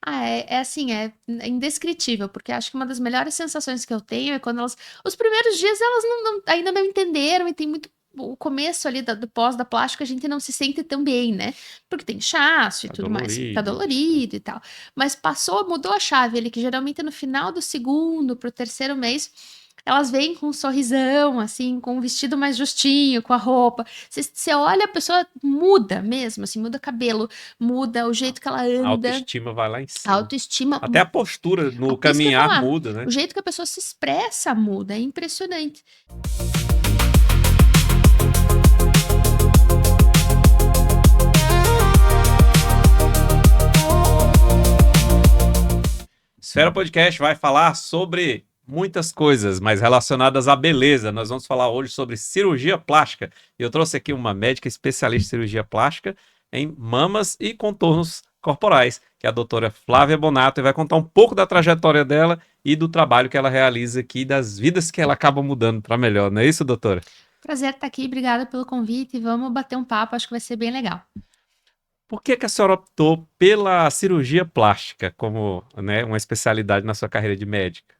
É assim, é indescritível, porque acho que uma das melhores sensações que eu tenho é quando os primeiros dias elas ainda não entenderam e tem muito o começo ali do pós da plástica, a gente não se sente tão bem, né? Porque tem inchaço e Tá tudo mais, fica dolorido. dolorido e tal. Mas mudou a chave ali, que geralmente no final do segundo pro terceiro mês, elas vêm com um sorrisão, assim, com um vestido mais justinho, com a roupa. Você olha, a pessoa muda mesmo, assim, muda cabelo, muda o A jeito que ela a anda. autoestima vai lá em A cima. autoestima, Até a postura no isso que eu ia caminhar falar, muda, o né? jeito que a pessoa se expressa muda, é impressionante. Esfera Podcast vai falar sobre muitas coisas, mas relacionadas à beleza. Nós vamos falar hoje sobre cirurgia plástica. E eu trouxe aqui uma médica especialista em cirurgia plástica em mamas e contornos corporais, que é a doutora Flávia Bonato, e vai contar um pouco da trajetória dela e do trabalho que ela realiza aqui, das vidas que ela acaba mudando para melhor. Não é isso, doutora? Prazer estar aqui, obrigada pelo convite. Vamos bater um papo, acho que vai ser bem legal. Por que a senhora optou pela cirurgia plástica como, né, uma especialidade na sua carreira de médica?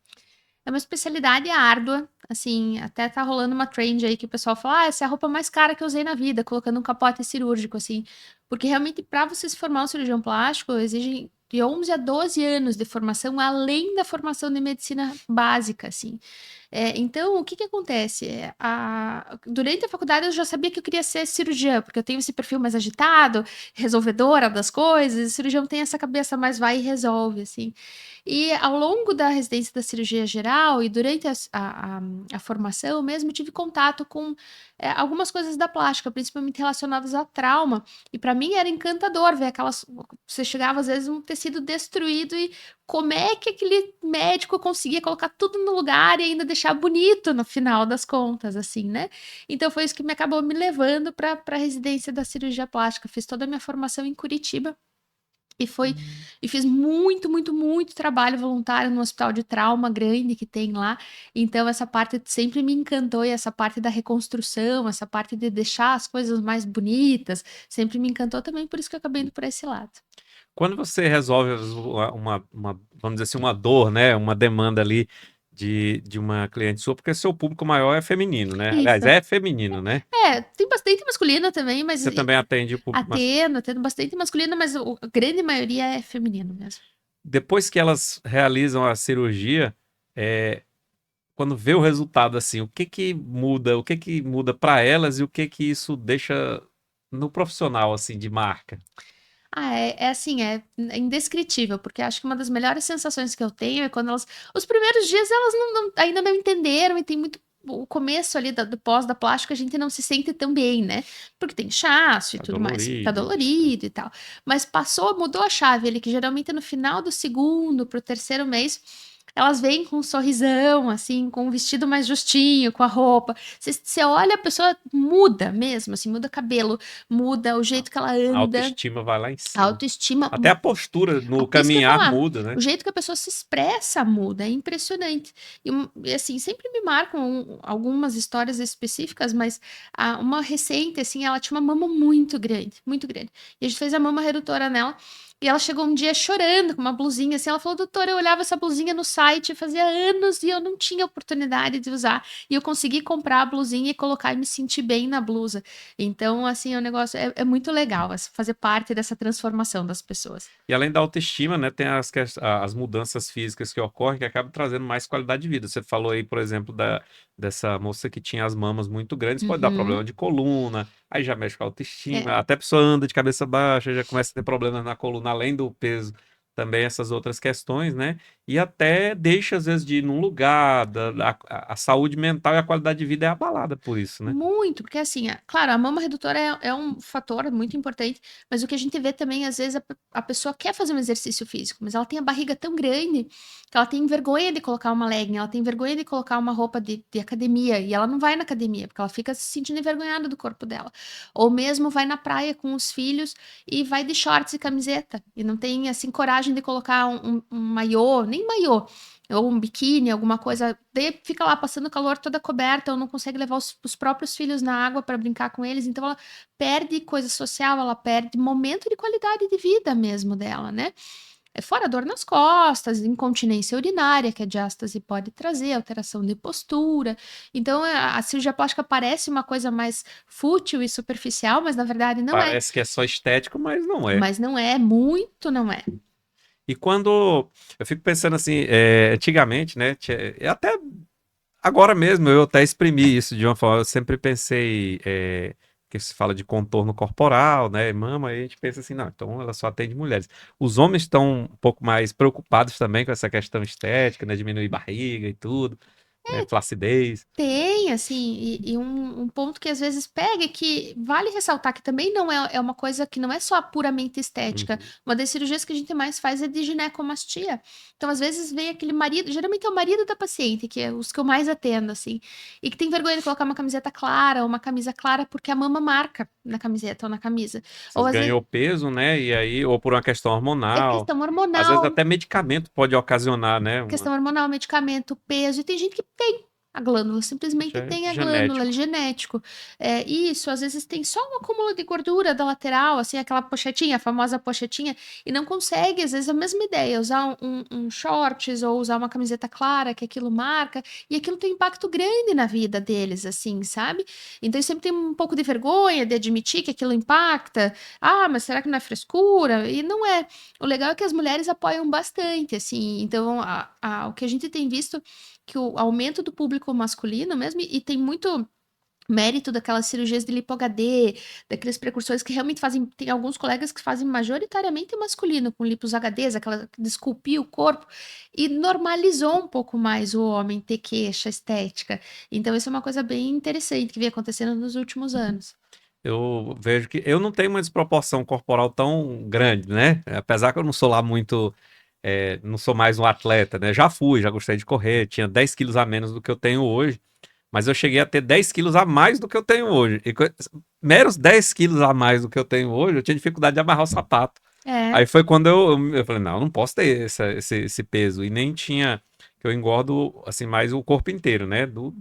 É uma especialidade árdua, assim, até tá rolando uma trend aí que o pessoal fala, essa é a roupa mais cara que eu usei na vida, colocando um capote cirúrgico, assim, porque realmente para você se formar um cirurgião plástico, exige de 11 a 12 anos de formação, além da formação de medicina básica, assim. Então, o que que acontece? Durante a faculdade eu já sabia que eu queria ser cirurgiã, porque eu tenho esse perfil mais agitado, resolvedora das coisas, e cirurgião tem essa cabeça mais vai e resolve, assim. E ao longo da residência da cirurgia geral e durante a formação mesmo, tive contato com algumas coisas da plástica, principalmente relacionadas a trauma. E para mim era encantador ver aquelas. Você chegava às vezes um tecido destruído e como é que aquele médico conseguia colocar tudo no lugar e ainda deixar bonito no final das contas, assim, né? Então foi isso que me acabou me levando para a residência da cirurgia plástica. Fiz toda a minha formação em Curitiba. E foi e fiz muito, muito, muito trabalho voluntário no hospital de trauma grande que tem lá. Então essa parte sempre me encantou e essa parte da reconstrução, essa parte de deixar as coisas mais bonitas, sempre me encantou também, por isso que eu acabei indo por esse lado. Quando você resolve vamos dizer assim, uma dor, né, uma demanda ali de uma cliente sua, porque seu público maior é feminino, né? Aliás, Isso. é feminino, né? Tem bastante masculina também, mas Você também atende o público masculino. atendo bastante masculina, mas a grande maioria é feminino mesmo. Depois que elas realizam a cirurgia, é, quando vê o resultado assim, o que que muda? O que que muda para elas e o que que isso deixa no profissional assim de marca? É assim, é indescritível, porque acho que uma das melhores sensações que eu tenho é quando os primeiros dias elas ainda não entenderam e tem muito o começo ali do pós da plástica, a gente não se sente tão bem, né? Porque tem inchaço e Tá tudo mais, fica dolorido. dolorido e tal. Mas mudou a chave ali, que geralmente no final do segundo pro terceiro mês, elas vêm com um sorrisão, assim, com um vestido mais justinho, com a roupa. Você olha, a pessoa muda mesmo, assim, muda cabelo, muda o A jeito que ela a anda. autoestima vai lá em A cima. autoestima, Até a postura no isso que eu ia caminhar falar, muda, o né? jeito que a pessoa se expressa muda, é impressionante. E assim, sempre me marcam algumas histórias específicas, mas uma recente, assim, ela tinha uma mama muito grande, muito grande. E a gente fez a mama redutora nela, e ela chegou um dia chorando com uma blusinha, assim, ela falou, doutora, eu olhava essa blusinha no site fazia anos e eu não tinha oportunidade de usar, e eu consegui comprar a blusinha e colocar e me sentir bem na blusa. Então, assim, o negócio é muito legal, fazer parte dessa transformação das pessoas. E além da autoestima, né, tem as mudanças físicas que ocorrem que acabam trazendo mais qualidade de vida. Você falou aí, por exemplo, dessa moça que tinha as mamas muito grandes, pode dar Uhum. problema de coluna, aí já mexe com a É, autoestima, até a pessoa anda de cabeça baixa, já começa a ter problemas na coluna, além do peso, também essas outras questões, né? E até deixa, às vezes, de ir num lugar, a saúde mental e a qualidade de vida é abalada por isso, né? muito, porque assim, claro, a mama redutora é um fator muito importante, mas o que a gente vê também, às vezes, a pessoa quer fazer um exercício físico, mas ela tem a barriga tão grande que ela tem vergonha de colocar uma legging, ela tem vergonha de colocar uma roupa de academia, e ela não vai na academia, porque ela fica se sentindo envergonhada do corpo dela. Ou mesmo vai na praia com os filhos e vai de shorts e camiseta, e não tem, assim, coragem de colocar um maiô, nem maiô, ou um biquíni, alguma coisa, daí fica lá passando calor toda coberta, ou não consegue levar os próprios filhos na água para brincar com eles, então ela perde coisa social, ela perde momento de qualidade de vida mesmo dela, né? Fora dor nas costas, incontinência urinária, que a diástase pode trazer, alteração de postura. Então, a cirurgia plástica parece uma coisa mais fútil e superficial, mas na verdade não é. Parece que é só estético, mas não é. Mas não é, muito não é. E quando eu fico pensando assim, antigamente, né? Até agora mesmo eu até exprimi isso de uma forma. Eu sempre pensei que se fala de contorno corporal, né? Mama, aí a gente pensa assim, não, então ela só atende mulheres. Os homens estão um pouco mais preocupados também com essa questão estética, né? Diminuir barriga e tudo, né? Flacidez. Tem, assim, e um ponto que às vezes pega é que vale ressaltar que também não é uma coisa que não é só puramente estética. Uhum. Uma das cirurgias que a gente mais faz é de ginecomastia. Então, às vezes, vem aquele marido, geralmente é o marido da paciente, que é os que eu mais atendo, assim, e que tem vergonha de colocar uma camiseta clara ou uma camisa clara porque a mama marca na camiseta ou na camisa. Ou Vocês às vezes ganham peso, né? E aí, ou por uma questão é hormonal. questão Às vezes hormonal. até medicamento pode ocasionar, né? Questão hormonal, medicamento, peso, e tem gente que tem a glândula, Isso simplesmente é tem a glândula, é genético. genético. Isso, às vezes tem só um acúmulo de gordura da lateral, assim, aquela pochetinha, a famosa pochetinha, e não consegue, às vezes, a mesma ideia, usar um shorts ou usar uma camiseta clara, que aquilo marca, e aquilo tem um impacto grande na vida deles, assim, sabe? Então, sempre tem um pouco de vergonha de admitir que aquilo impacta. Ah, mas será que não é frescura? E não é. O legal é que as mulheres apoiam bastante, assim. Então, o que a gente tem visto que o aumento do público masculino mesmo, e tem muito mérito daquelas cirurgias de lipo-HD, daqueles precursores que realmente fazem, tem alguns colegas que fazem majoritariamente masculino, com lipos HDs, aquela de esculpir o corpo, e normalizou um pouco mais o homem ter queixa estética. Então, isso é uma coisa bem interessante que vem acontecendo nos últimos anos. Eu vejo que eu não tenho uma desproporção corporal tão grande, né? Apesar que eu não sou lá muito, não sou mais um atleta, né? Já fui, já gostei de correr, tinha 10 quilos a menos do que eu tenho hoje, mas eu cheguei a ter 10 quilos a mais do que eu tenho hoje. E meros 10 quilos a mais do que eu tenho hoje, eu tinha dificuldade de amarrar o sapato. É, Aí foi quando eu falei, não, eu não posso ter esse peso. E nem tinha, que eu engordo, assim, mais o corpo inteiro, né? Do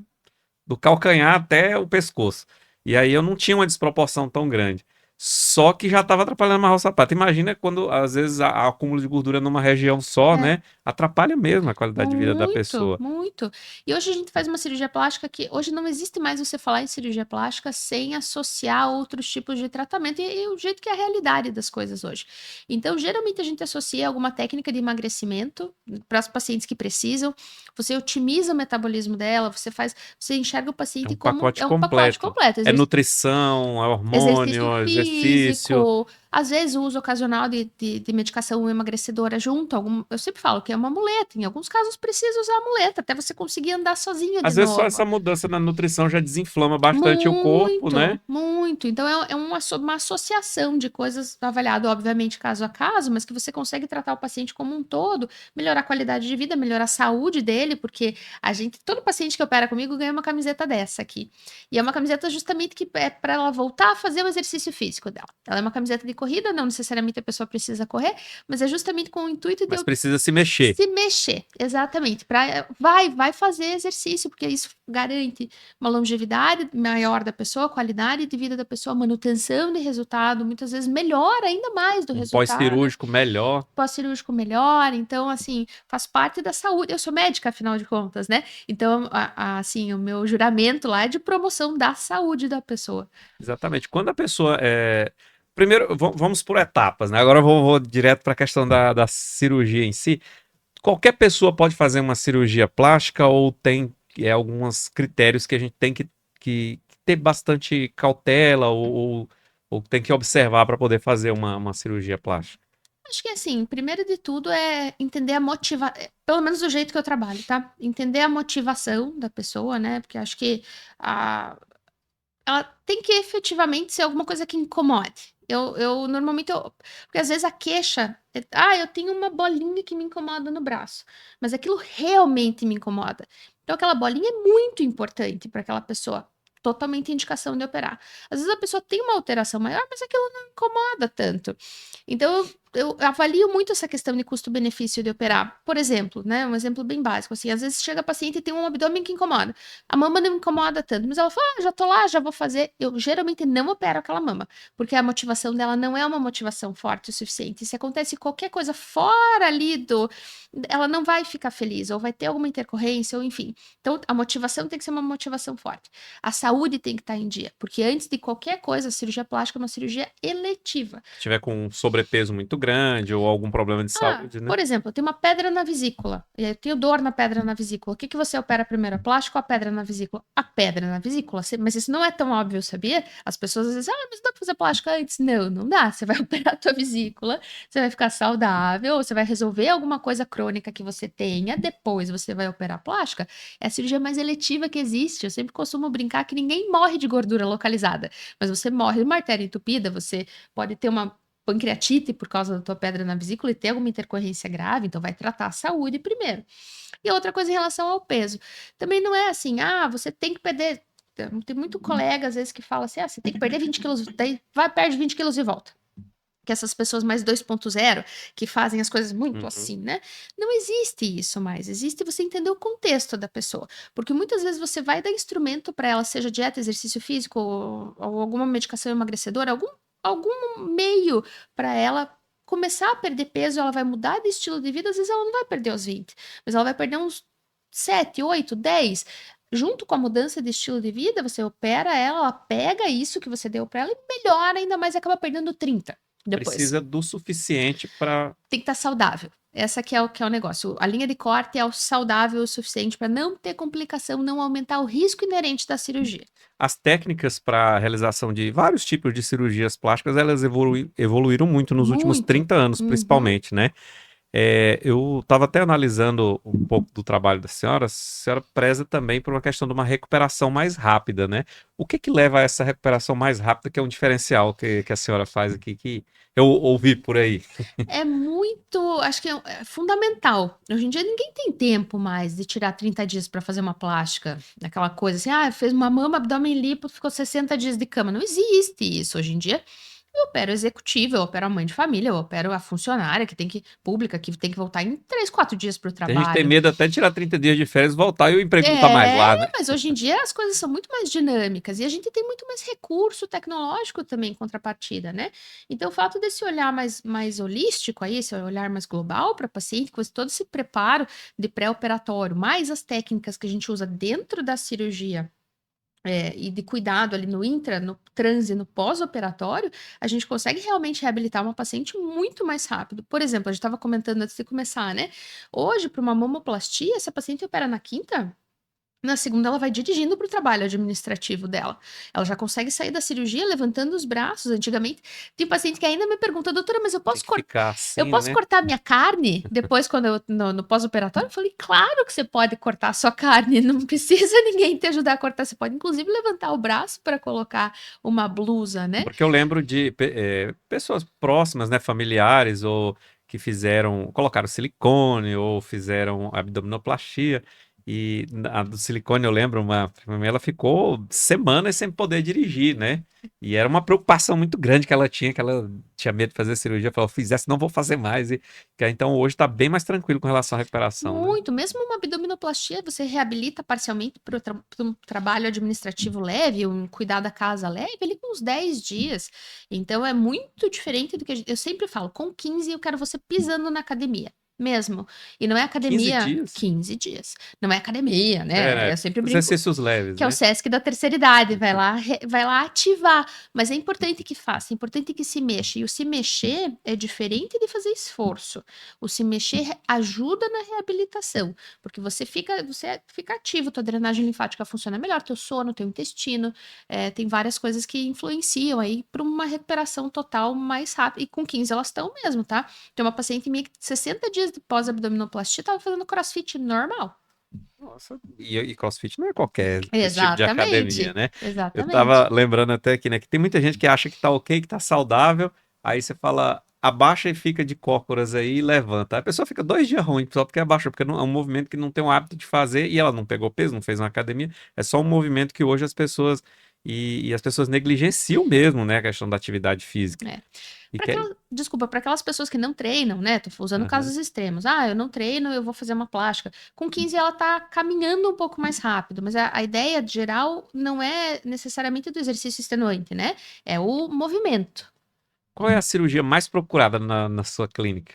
calcanhar até o pescoço. E aí eu não tinha uma desproporção tão grande. Só que já estava atrapalhando amarrar o sapato. Imagina quando, às vezes, a acúmulo de gordura numa região só, é. né? Atrapalha mesmo a qualidade de vida da Muito, pessoa. muito. E hoje a gente faz uma cirurgia plástica que hoje não existe mais você falar em cirurgia plástica sem associar outros tipos de tratamento e o jeito que é a realidade das coisas hoje. Então, geralmente a gente associa alguma técnica de emagrecimento para os pacientes que precisam. Você otimiza o metabolismo dela, você enxerga o É paciente um como pacote é um pacote completo. completo. É nutrição, é Exercício hormônio, é exercício. físico, às vezes o uso ocasional de medicação emagrecedora junto. Eu sempre falo que é uma muleta. Em alguns casos precisa usar a muleta até você conseguir andar sozinho de Às vezes só novo. essa mudança na nutrição já desinflama bastante o corpo, Muito, né? muito. Então é uma associação de coisas avaliado, obviamente, caso a caso, mas que você consegue tratar o paciente como um todo, melhorar a qualidade de vida, melhorar a saúde dele, porque todo paciente que opera comigo ganha uma camiseta dessa aqui. E é uma camiseta justamente que é para ela voltar a fazer o exercício físico dela. Ela é uma camiseta de corrida, não necessariamente a pessoa precisa correr, mas é justamente com o intuito de Mas eu precisa se mexer. se mexer, exatamente. Vai fazer exercício, porque isso garante uma longevidade maior da pessoa, qualidade de vida da pessoa, manutenção de resultado, muitas vezes melhora ainda mais do Um resultado, pós-cirúrgico melhor. pós-cirúrgico melhor. Então, assim, faz parte da saúde. Eu sou médica, afinal de contas, né? Então, assim, o meu juramento lá é de promoção da saúde da pessoa. Exatamente. Quando a pessoa é. Primeiro, vamos por etapas, né? Agora eu vou direto para a questão da cirurgia em si. Qualquer pessoa pode fazer uma cirurgia plástica ou tem alguns critérios que a gente tem que ter bastante cautela ou tem que observar para poder fazer uma cirurgia plástica? Acho que assim, primeiro de tudo é entender a motivação, pelo menos do jeito que eu trabalho, tá? Entender a motivação da pessoa, né? Porque acho que a, ela tem que efetivamente ser alguma coisa que incomode. Normalmente, porque às vezes a queixa eu tenho uma bolinha que me incomoda no braço, mas aquilo realmente me incomoda. Então, aquela bolinha é muito importante para aquela pessoa, totalmente indicação de operar. Às vezes a pessoa tem uma alteração maior, mas aquilo não incomoda tanto. Então, eu avalio muito essa questão de custo-benefício de operar. Por exemplo, né, um exemplo bem básico, assim, às vezes chega a paciente e tem um abdômen que incomoda. A mama não incomoda tanto, mas ela fala, já tô lá, já vou fazer. Eu geralmente não opero aquela mama, porque a motivação dela não é uma motivação forte o suficiente. Se acontece qualquer coisa fora ali ela não vai ficar feliz, ou vai ter alguma intercorrência, ou enfim. Então, a motivação tem que ser uma motivação forte. A saúde tem que estar em dia, porque antes de qualquer coisa, a cirurgia plástica é uma cirurgia eletiva. Se tiver com um sobrepeso muito grande ou algum problema de Ah, saúde, né? por exemplo, eu tenho uma pedra na vesícula, e aí eu tenho dor na pedra na vesícula. O que que você opera primeiro, a plástica ou a pedra na vesícula? A pedra na vesícula. Mas isso não é tão óbvio, sabia? As pessoas às vezes, mas dá pra fazer plástica antes? Não, não dá. Você vai operar a tua vesícula, você vai ficar saudável, ou você vai resolver alguma coisa crônica que você tenha, depois você vai operar a plástica. É a cirurgia mais eletiva que existe. Eu sempre costumo brincar que ninguém morre de gordura localizada, mas você morre de uma artéria entupida, você pode ter uma pancreatite por causa da tua pedra na vesícula e ter alguma intercorrência grave, então vai tratar a saúde primeiro. E outra coisa em relação ao peso, também não é assim, você tem que perder. Tem muito colega às vezes que fala assim, você tem que perder 20 quilos, daí vai, perde 20 quilos e volta. Que essas pessoas mais 2.0 que fazem as coisas muito Uhum. assim, né? Não existe isso mais. Existe você entender o contexto da pessoa. Porque muitas vezes você vai dar instrumento para ela, seja dieta, exercício físico, ou alguma medicação emagrecedora, algum meio para ela começar a perder peso, ela vai mudar de estilo de vida, às vezes ela não vai perder os 20, mas ela vai perder uns 7, 8, 10. Junto com a mudança de estilo de vida, você opera ela pega isso que você deu para ela e melhora ainda mais, acaba perdendo 30 depois. Precisa do suficiente para. Tem que estar saudável. Essa que é o negócio. A linha de corte é o saudável o suficiente para não ter complicação, não aumentar o risco inerente da cirurgia. As técnicas para realização de vários tipos de cirurgias plásticas, elas evoluíram muito nos últimos Muito. 30 anos, Uhum. principalmente, né? Eu estava até analisando um pouco do trabalho da senhora. A senhora preza também por uma questão de uma recuperação mais rápida, né? O que que leva a essa recuperação mais rápida, que é um diferencial que a senhora faz aqui, que eu ouvi por aí? É muito, acho que é fundamental. Hoje em dia ninguém tem tempo mais de tirar 30 dias para fazer uma plástica, aquela coisa assim, fez uma mama, abdômen lipo, ficou 60 dias de cama. Não existe isso hoje em dia. Eu opero executivo, eu opero a mãe de família, eu opero a funcionária pública, que tem que voltar em 3, 4 dias para o A gente tem trabalho. medo até de tirar 30 dias de férias, voltar e o emprego não tá mais É, lá, né? mas hoje em dia as coisas são muito mais dinâmicas e a gente tem muito mais recurso tecnológico também em contrapartida, né? Então, o fato desse olhar mais holístico aí, esse olhar mais global para paciente, com todo esse preparo de pré-operatório, mais as técnicas que a gente usa dentro da cirurgia. E de cuidado ali no transe, no pós-operatório, a gente consegue realmente reabilitar uma paciente muito mais rápido. Por exemplo, a gente estava comentando antes de começar, né? Hoje, para uma mamoplastia, se a paciente opera na quinta, na segunda, ela vai dirigindo para o trabalho administrativo dela. Ela já consegue sair da cirurgia levantando os braços. Antigamente, tem paciente que ainda me pergunta, doutora, mas eu Tem posso, que ficar eu assim, posso né? cortar minha carne depois, quando no pós-operatório? Eu falei, claro que você pode cortar a sua carne, não precisa ninguém te ajudar a cortar. Você pode, inclusive, levantar o braço para colocar uma blusa, né? Porque eu lembro de pessoas próximas, né, familiares, ou que colocaram silicone, ou fizeram abdominoplastia. E a do silicone, eu lembro, uma prima minha, ela ficou semanas sem poder dirigir, né? E era uma preocupação muito grande que ela tinha medo de fazer cirurgia. Falou, fizesse, não vou fazer mais. Então hoje está bem mais tranquilo com relação à recuperação, né? Muito, mesmo uma abdominoplastia, você reabilita parcialmente para um trabalho administrativo leve, um cuidar da casa leve, ali com uns 10 dias. Então é muito diferente do que eu sempre falo, com 15 eu quero você pisando na academia. Mesmo. E não é 15 academia, dias? 15 dias. Não é academia, né? É, Eu sempre os brinco exercícios leves, que é o né? Sesc da terceira idade, vai lá ativar, mas é importante que faça, é importante que se mexa, e o se mexer é diferente de fazer esforço, o se mexer ajuda na reabilitação, porque você fica ativo, tua drenagem linfática funciona melhor, teu sono, teu intestino, tem várias coisas que influenciam aí para uma recuperação total mais rápida, e com 15 elas estão mesmo, tá? Tem uma paciente minha que 60 dias de pós-abdominoplastia tava fazendo crossfit normal. Nossa, e CrossFit não é qualquer tipo de academia, Exatamente, né? Eu tava exatamente. lembrando até aqui, né, que tem muita gente que acha que tá ok, que tá saudável, aí você fala, abaixa e fica de cócoras aí e levanta. Aí a pessoa fica 2 dias ruim só porque abaixou, porque é um movimento que não tem o hábito de fazer e ela não pegou peso, não fez uma academia, é só um movimento que hoje as pessoas, e as pessoas negligenciam mesmo, né, a questão da atividade física. É. E que é, Desculpa, para aquelas pessoas que não treinam, né? Tô usando aham. casos extremos. Ah, eu não treino, eu vou fazer uma plástica. Com 15 ela tá caminhando um pouco mais rápido, mas a ideia geral não é necessariamente do exercício extenuante, né? É o movimento. Qual é a cirurgia mais procurada na sua clínica?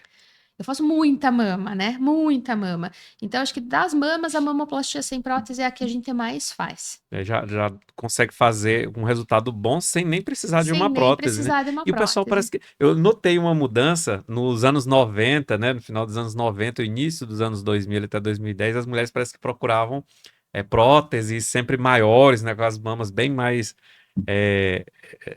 Eu faço muita mama, né? Muita mama. Então, acho que das mamas, a mamoplastia sem prótese é a que a gente mais faz. Já consegue fazer um resultado bom sem nem precisar de Sem uma nem prótese, né? precisar de uma E o pessoal prótese. parece que. Eu notei uma mudança nos anos 90, né? No final dos anos 90, o início dos anos 2000 até 2010, as mulheres parece que procuravam próteses sempre maiores, né? Com as mamas bem mais. é,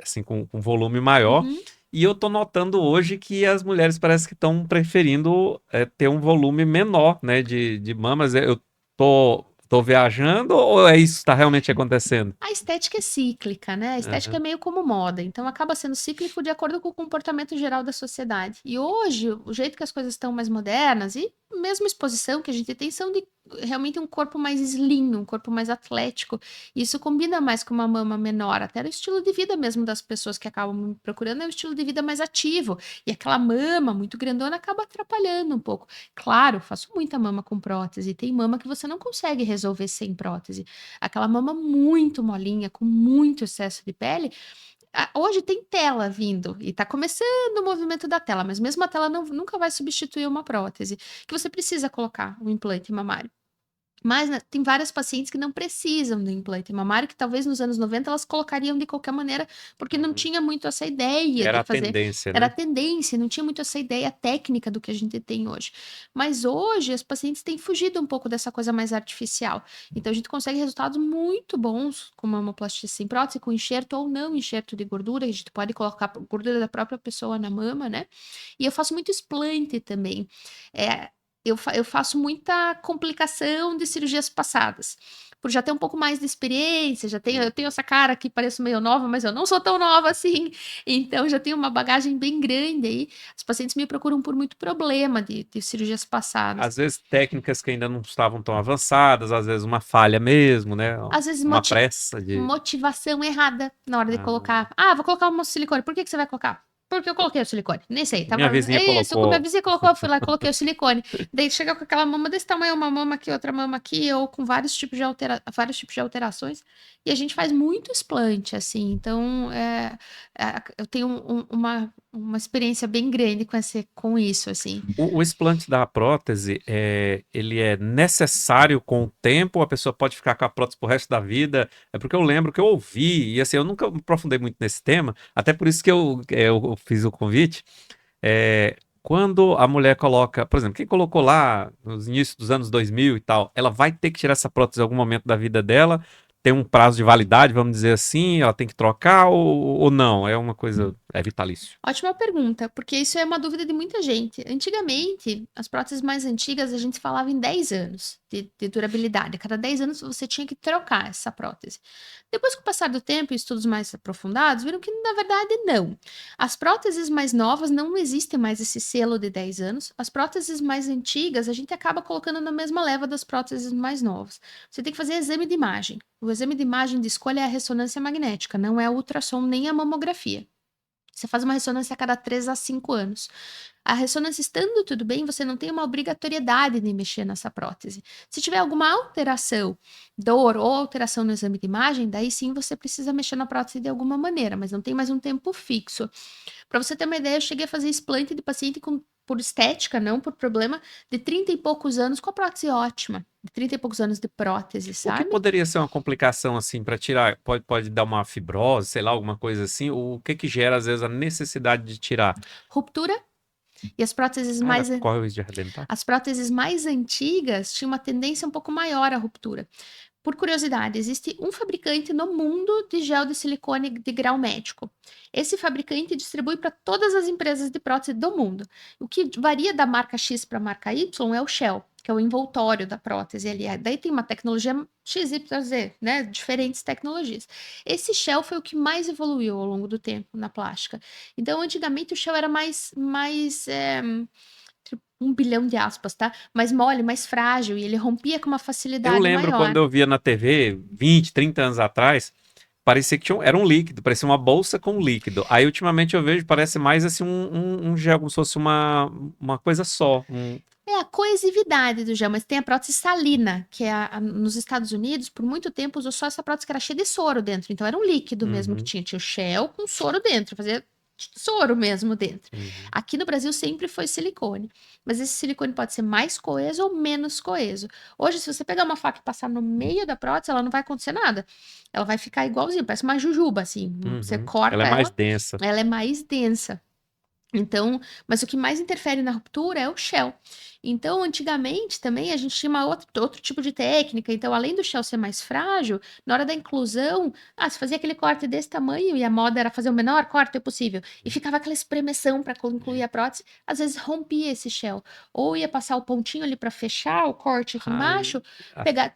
assim, com volume maior. Uhum. E eu tô notando hoje que as mulheres parece que estão preferindo ter um volume menor, né? De mamas. Eu tô viajando ou é isso que está realmente acontecendo? A estética é cíclica, né? A estética é Aham. meio como moda, então acaba sendo cíclico de acordo com o comportamento geral da sociedade. E hoje, o jeito que as coisas estão mais modernas e mesmo exposição que a gente tem são de realmente um corpo mais slim, um corpo mais atlético. E isso combina mais com uma mama menor, até no estilo de vida mesmo das pessoas que acabam me procurando, é um estilo de vida mais ativo. E aquela mama muito grandona acaba atrapalhando um pouco. Claro, faço muita mama com prótese, tem mama que você não consegue resolver sem prótese. Aquela mama muito molinha, com muito excesso de pele. Hoje tem tela vindo e tá começando o movimento da tela, mas mesmo a tela nunca vai substituir uma prótese, que você precisa colocar um implante mamário. Mas, né, tem várias pacientes que não precisam do implante mamário, que talvez nos anos 90 elas colocariam de qualquer maneira, porque não Uhum. tinha muito essa ideia Era de a fazer. tendência, Era a né? tendência, não tinha muito essa ideia técnica do que a gente tem hoje. Mas hoje as pacientes têm fugido um pouco dessa coisa mais artificial. Então a gente consegue resultados muito bons com mamoplastia sem prótese, com enxerto ou não enxerto de gordura. A gente pode colocar gordura da própria pessoa na mama, né? E eu faço muito explante também. É, eu faço muita complicação de cirurgias passadas. Por já ter um pouco mais de experiência, eu tenho essa cara que pareço meio nova, mas eu não sou tão nova assim. Então já tenho uma bagagem bem grande aí. Os pacientes me procuram por muito problema de cirurgias passadas. Às vezes técnicas que ainda não estavam tão avançadas, às vezes uma falha mesmo, né? Às vezes Uma pressa de. motivação errada na hora de Ah, colocar. Ah, vou colocar uma silicone. Por que que você vai colocar? Porque eu coloquei o silicone. Nem sei. minha Tava. vizinha É isso, como minha colocou. vizinha colocou, eu fui lá e coloquei o silicone. Daí chega com aquela mama desse tamanho, uma mama aqui, outra mama aqui, ou com vários tipos de alterações. E a gente faz muito explante, assim. Então, eu tenho uma experiência bem grande com isso, assim. O explante da prótese, ele é necessário com o tempo? A pessoa pode ficar com a prótese pro resto da vida? É porque eu lembro que eu ouvi, e assim, eu nunca me aprofundei muito nesse tema, até por isso que eu fiz o convite. Quando a mulher coloca, por exemplo, quem colocou lá nos inícios dos anos 2000 e tal, ela vai ter que tirar essa prótese em algum momento da vida dela? Tem um prazo de validade, vamos dizer assim, ela tem que trocar ou não? É uma coisa, é vitalício. Ótima pergunta, porque isso é uma dúvida de muita gente. Antigamente, as próteses mais antigas, a gente falava em 10 anos de durabilidade. A cada 10 anos você tinha que trocar essa prótese. Depois, com o passar do tempo e estudos mais aprofundados, viram que, na verdade, não. As próteses mais novas não existem mais esse selo de 10 anos. As próteses mais antigas, a gente acaba colocando na mesma leva das próteses mais novas. Você tem que fazer exame de imagem. O exame de imagem de escolha é a ressonância magnética, não é o ultrassom nem a mamografia. Você faz uma ressonância a cada 3 a 5 anos. A ressonância estando tudo bem, você não tem uma obrigatoriedade de mexer nessa prótese. Se tiver alguma alteração, dor ou alteração no exame de imagem, daí sim você precisa mexer na prótese de alguma maneira, mas não tem mais um tempo fixo. Para você ter uma ideia, eu cheguei a fazer explante de paciente por estética, não por problema, de 30 e poucos anos com a prótese ótima. De 30 e poucos anos de prótese, O que sabe? poderia ser uma complicação assim para tirar? Pode dar uma fibrose, sei lá, alguma coisa assim? O que que gera às vezes a necessidade de tirar? Ruptura e Cara, corre o risco de arrebentar? as próteses mais antigas tinham uma tendência um pouco maior à ruptura. Por curiosidade, existe um fabricante no mundo de gel de silicone de grau médico. Esse fabricante distribui para todas as empresas de prótese do mundo. O que varia da marca X para a marca Y é o Shell, que é o envoltório da prótese ali. Daí tem uma tecnologia XYZ, né? Diferentes tecnologias. Esse Shell foi o que mais evoluiu ao longo do tempo na plástica. Então, antigamente o Shell era tipo, 1 bilhão de aspas, tá? Mais mole, mais frágil, e ele rompia com uma Eu facilidade lembro quando maior. eu via na TV, 20, 30 anos atrás, parecia que era um líquido, parecia uma bolsa com líquido. Aí, ultimamente, eu vejo, parece mais assim um gel, como se fosse uma coisa só. É a coesividade do gel, mas tem a prótese salina, que é nos Estados Unidos, por muito tempo usou só essa prótese que era cheia de soro dentro. Então era um líquido mesmo que Uhum, tinha. Tinha o gel com soro dentro, fazia soro mesmo dentro. uhum. Aqui no Brasil sempre foi silicone, mas esse silicone pode ser mais coeso ou menos coeso. Hoje, se você pegar uma faca e passar no meio da prótese, ela não vai acontecer nada. Ela vai ficar igualzinho, parece uma jujuba, assim. Você Uhum. Ela corta é mais ela, densa. ela é mais densa. Então, mas o que mais interfere na ruptura é o shell. Então, antigamente também a gente tinha outro tipo de técnica. Então, além do shell ser mais frágil, na hora da inclusão, se fazia aquele corte desse tamanho e a moda era fazer o menor corte possível. E ficava aquela espremeção para incluir a prótese. Às vezes rompia esse shell. Ou ia passar o pontinho ali para fechar o corte aqui Ai, embaixo,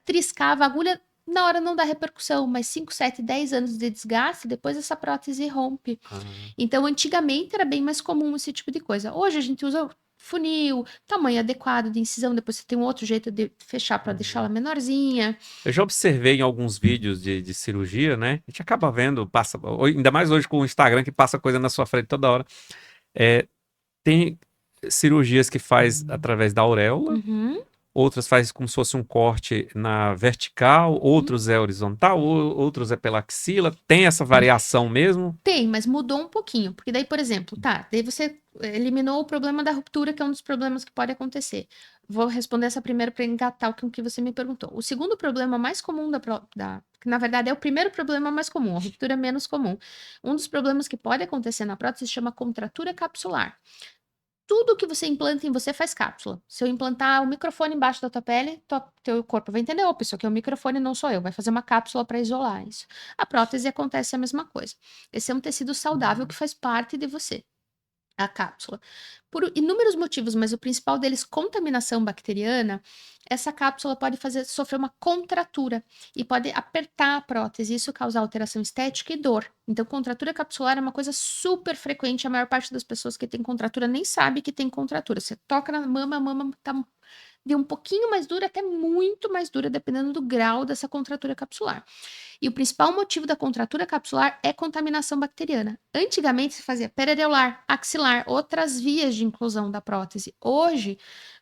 triscava a agulha. Na hora não dá repercussão, mas 5, 7, 10 anos de desgaste, depois essa prótese rompe. ah. Então, antigamente era bem mais comum esse tipo de coisa. Hoje a gente usa funil, tamanho adequado de incisão, depois você tem um outro jeito de fechar para deixar ela menorzinha. Eu já observei em alguns vídeos de cirurgia, né? A gente acaba vendo, passa, ainda mais hoje com o Instagram que passa coisa na sua frente toda hora. É, tem cirurgias que faz através da auréola, Uhum, outras faz como se fosse um corte na vertical, uhum. outros é horizontal, outros é pela axila. Tem essa variação mesmo? Tem, mas mudou um pouquinho. Porque daí, por exemplo, daí você eliminou o problema da ruptura, que é um dos problemas que pode acontecer. Vou responder essa primeiro para engatar o que você me perguntou. O segundo problema mais comum que na verdade é o primeiro problema mais comum, a ruptura é menos comum. Um dos problemas que pode acontecer na prótese se chama contratura capsular. Tudo que você implanta em você faz cápsula. Se eu implantar o microfone embaixo da tua pele, teu corpo vai entender, opa, isso aqui é um microfone, não sou eu. Vai fazer uma cápsula para isolar isso. A prótese acontece a mesma coisa. Esse é um tecido saudável que faz parte de você, a cápsula. Por inúmeros motivos, mas o principal deles, contaminação bacteriana, essa cápsula pode sofrer uma contratura e pode apertar a prótese, isso causa alteração estética e dor. Então, contratura capsular é uma coisa super frequente, a maior parte das pessoas que tem contratura nem sabe que tem contratura. Você toca na mama, a mama tá de um pouquinho mais dura até muito mais dura, dependendo do grau dessa contratura capsular. E o principal motivo da contratura capsular é contaminação bacteriana. Antigamente se fazia periareolar, axilar, outras vias de inclusão da prótese. Hoje,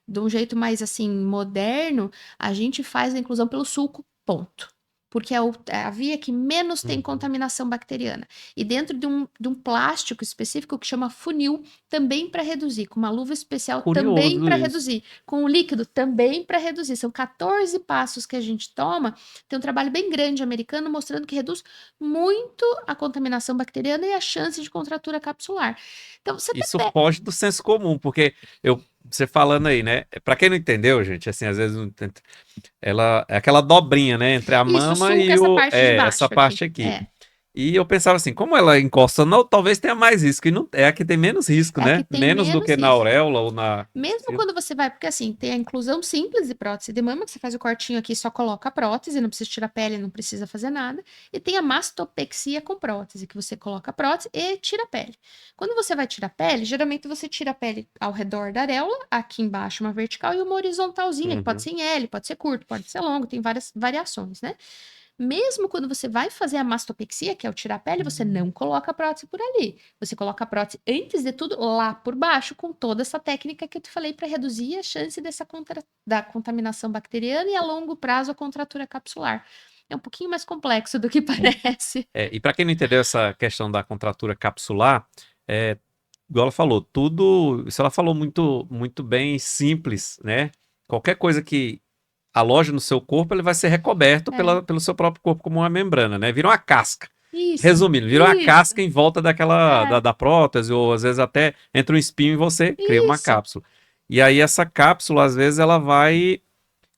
de um jeito mais assim moderno, a gente faz a inclusão pelo sulco, ponto. Porque é a via que menos tem Uhum. contaminação bacteriana. E dentro de um plástico específico que chama funil, também para reduzir, com uma luva especial também Curioso para isso. reduzir, com o líquido também para reduzir. São 14 passos que a gente toma. Tem um trabalho bem grande americano mostrando que reduz muito a contaminação bacteriana e a chance de contratura capsular. Então, você até Isso foge do senso comum, porque você falando aí, né? Pra quem não entendeu, gente, assim, às vezes não entende, ela é aquela dobrinha, né, entre a isso, mama sulca e essa parte de essa baixo aqui. parte aqui. É. E eu pensava assim, como ela encosta, não, talvez tenha mais risco, e não é a que tem menos risco, É a que né? tem Menos do menos que na risco. auréola ou na Mesmo axila. quando você vai, porque assim, tem a inclusão simples de prótese de mama, que você faz o cortinho aqui e só coloca a prótese, não precisa tirar a pele, não precisa fazer nada. E tem a mastopexia com prótese, que você coloca a prótese e tira a pele. Quando você vai tirar a pele, geralmente você tira a pele ao redor da areola, aqui embaixo uma vertical e uma horizontalzinha, que pode Uhum. ser em L, pode ser curto, pode ser longo, tem várias variações, né? Mesmo quando você vai fazer a mastopexia, que é o tirar a pele, você não coloca a prótese por ali. Você coloca a prótese, antes de tudo, lá por baixo, com toda essa técnica que eu te falei para reduzir a chance da contaminação bacteriana e a longo prazo a contratura capsular. É um pouquinho mais complexo do que parece. E para quem não entendeu essa questão da contratura capsular, é, igual ela falou, tudo, isso ela falou muito, muito bem simples, né? Qualquer coisa que aloja no seu corpo, ele vai ser recoberto É. pelo seu próprio corpo como uma membrana, né? Vira uma casca. Isso, Resumindo, vira uma isso, casca em volta daquela é, da prótese, ou às vezes até entra um espinho e você cria uma isso. cápsula. E aí essa cápsula, às vezes, ela vai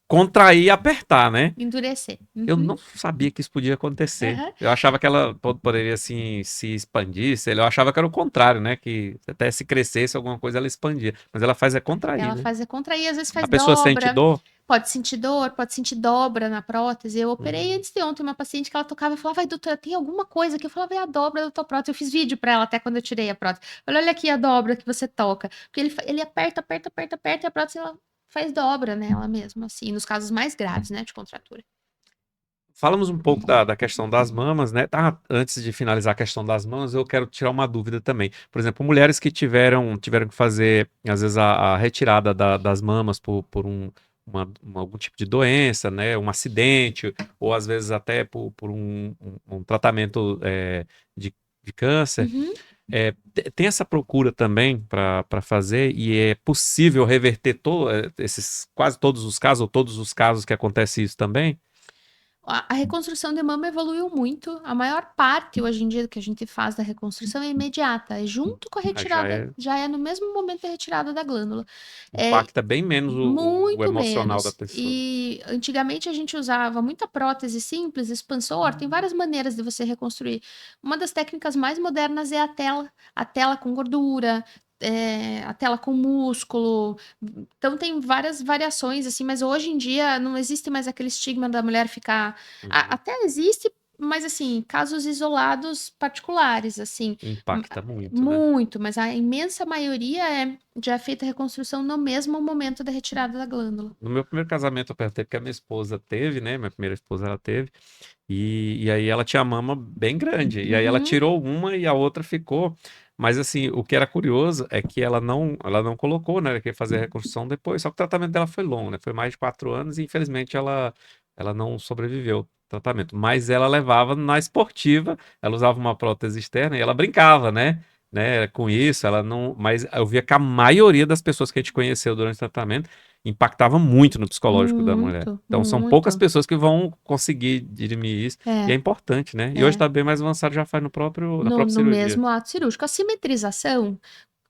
contrair e apertar, né? Endurecer. Eu Uhum. não sabia que isso podia acontecer. Aham. Eu achava que ela poderia assim se expandir, eu achava que era o contrário, né? Que até se crescesse alguma coisa ela expandia, mas ela faz é contrair, Ela né? faz contrair, às vezes A faz pessoa sente dobra. dor? Pode sentir dor, pode sentir dobra na prótese. Eu operei Hum. antes de ontem uma paciente que ela tocava e falava, vai, doutora, tem alguma coisa que eu falava, é a dobra da tua prótese. Eu fiz vídeo pra ela até quando eu tirei a prótese. Olha aqui a dobra que você toca. Porque ele aperta, aperta, aperta, aperta e a prótese ela faz dobra nela mesmo, assim, nos casos mais graves, né, de contratura. falamos um pouco da questão das mamas, né? Tá, antes de finalizar a questão das mamas, eu quero tirar uma dúvida também. Por exemplo, mulheres que tiveram que fazer, às vezes, a retirada das mamas por algum tipo de doença, né? Um acidente, ou às vezes até por um tratamento de câncer. Uhum. Tem essa procura também para fazer, e é possível reverter quase todos os casos, ou todos os casos que acontece isso também? A reconstrução de mama evoluiu muito. A maior parte, hoje em dia, do que a gente faz da reconstrução é imediata. É junto com a Ah, já retirada, é, já é no mesmo momento da retirada da glândula. É impacta bem menos o muito emocional da menos. pessoa. E antigamente a gente usava muita prótese simples, expansor, tem várias maneiras de você reconstruir. Uma das técnicas mais modernas é a tela com gordura, a tela com músculo. Então tem várias variações, assim, mas hoje em dia não existe mais aquele estigma da mulher ficar. Uhum. Até existe, mas assim, casos isolados particulares, assim. M- Impacta muito, né? Muito, mas a imensa maioria já é feita a reconstrução no mesmo momento da retirada da glândula. No meu primeiro casamento, eu perguntei porque a minha esposa teve, né? Minha primeira esposa, ela teve. E aí ela tinha a mama bem grande. E aí ela Uhum. tirou uma e a outra ficou. Mas assim, o que era curioso é que ela não colocou, né? Ela queria fazer a reconstrução depois. Só que o tratamento dela foi longo, né? Foi mais de 4 anos e infelizmente ela não sobreviveu ao tratamento. Mas ela levava na esportiva, ela usava uma prótese externa e ela brincava, né? Com isso, ela não. Mas eu via que a maioria das pessoas que a gente conheceu durante o tratamento impactava muito no psicológico da mulher. Muito, Então, são poucas muito. pessoas que vão conseguir dirimir isso, e é É, importante, né? E hoje é. está bem mais avançado, já faz na própria No cirurgia. mesmo ato cirúrgico. A simetrização,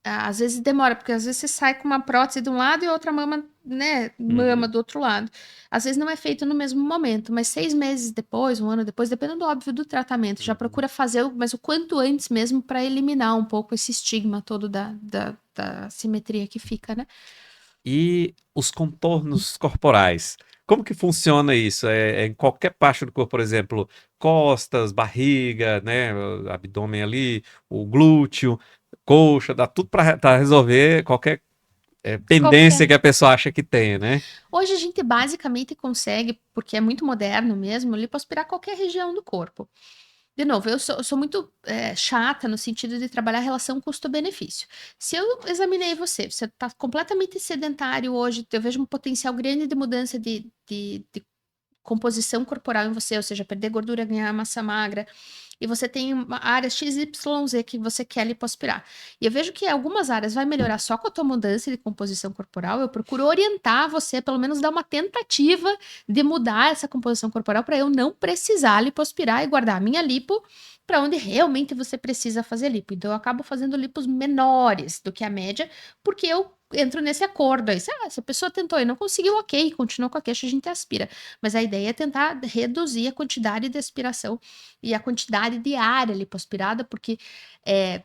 às vezes demora, porque às vezes você sai com uma prótese de um lado e outra mama, né, mama Uhum. do outro lado. Às vezes não é feito no mesmo momento, mas 6 meses depois, um ano depois, dependendo, óbvio, do tratamento, já Uhum. procura fazer, mas o quanto antes mesmo para eliminar um pouco esse estigma todo da simetria que fica, né? E os contornos corporais. Como que funciona isso? É em qualquer parte do corpo, por exemplo, costas, barriga, né, o abdômen ali, o glúteo, coxa, dá tudo para resolver qualquer pendência Qualquer. que a pessoa acha que tem, né? Hoje a gente basicamente consegue, porque é muito moderno mesmo, lipoaspirar qualquer região do corpo. De novo, eu sou muito chata no sentido de trabalhar a relação custo-benefício. Se eu examinei você está completamente sedentário hoje, eu vejo um potencial grande de mudança de composição corporal em você, ou seja, perder gordura, ganhar massa magra, e você tem uma área XYZ que você quer lipoaspirar. E eu vejo que algumas áreas vai melhorar só com a tua mudança de composição corporal. Eu procuro orientar você, pelo menos dar uma tentativa de mudar essa composição corporal para eu não precisar lipoaspirar e guardar a minha lipo para onde realmente você precisa fazer lipo. Então eu acabo fazendo lipos menores do que a média, porque eu entro nesse acordo aí. Se a pessoa tentou e não conseguiu, ok, continua com a queixa, a gente aspira. Mas a ideia é tentar reduzir a quantidade de aspiração e a quantidade de área lipoaspirada, porque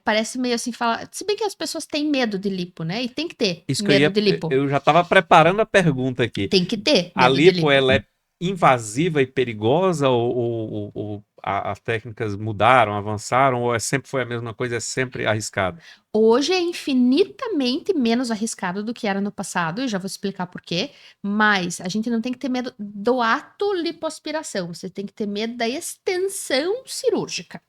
parece meio assim, falar. Se bem que as pessoas têm medo de lipo, né? E tem que ter Isso que eu medo ia, de lipo. eu já estava preparando a pergunta aqui. Tem que ter A medo de lipo, lipo. ela é invasiva e perigosa ou as técnicas mudaram, avançaram ou sempre foi a mesma coisa, é sempre arriscado? Hoje é infinitamente menos arriscado do que era no passado, e já vou explicar por quê, mas a gente não tem que ter medo do ato lipoaspiração, você tem que ter medo da extensão cirúrgica.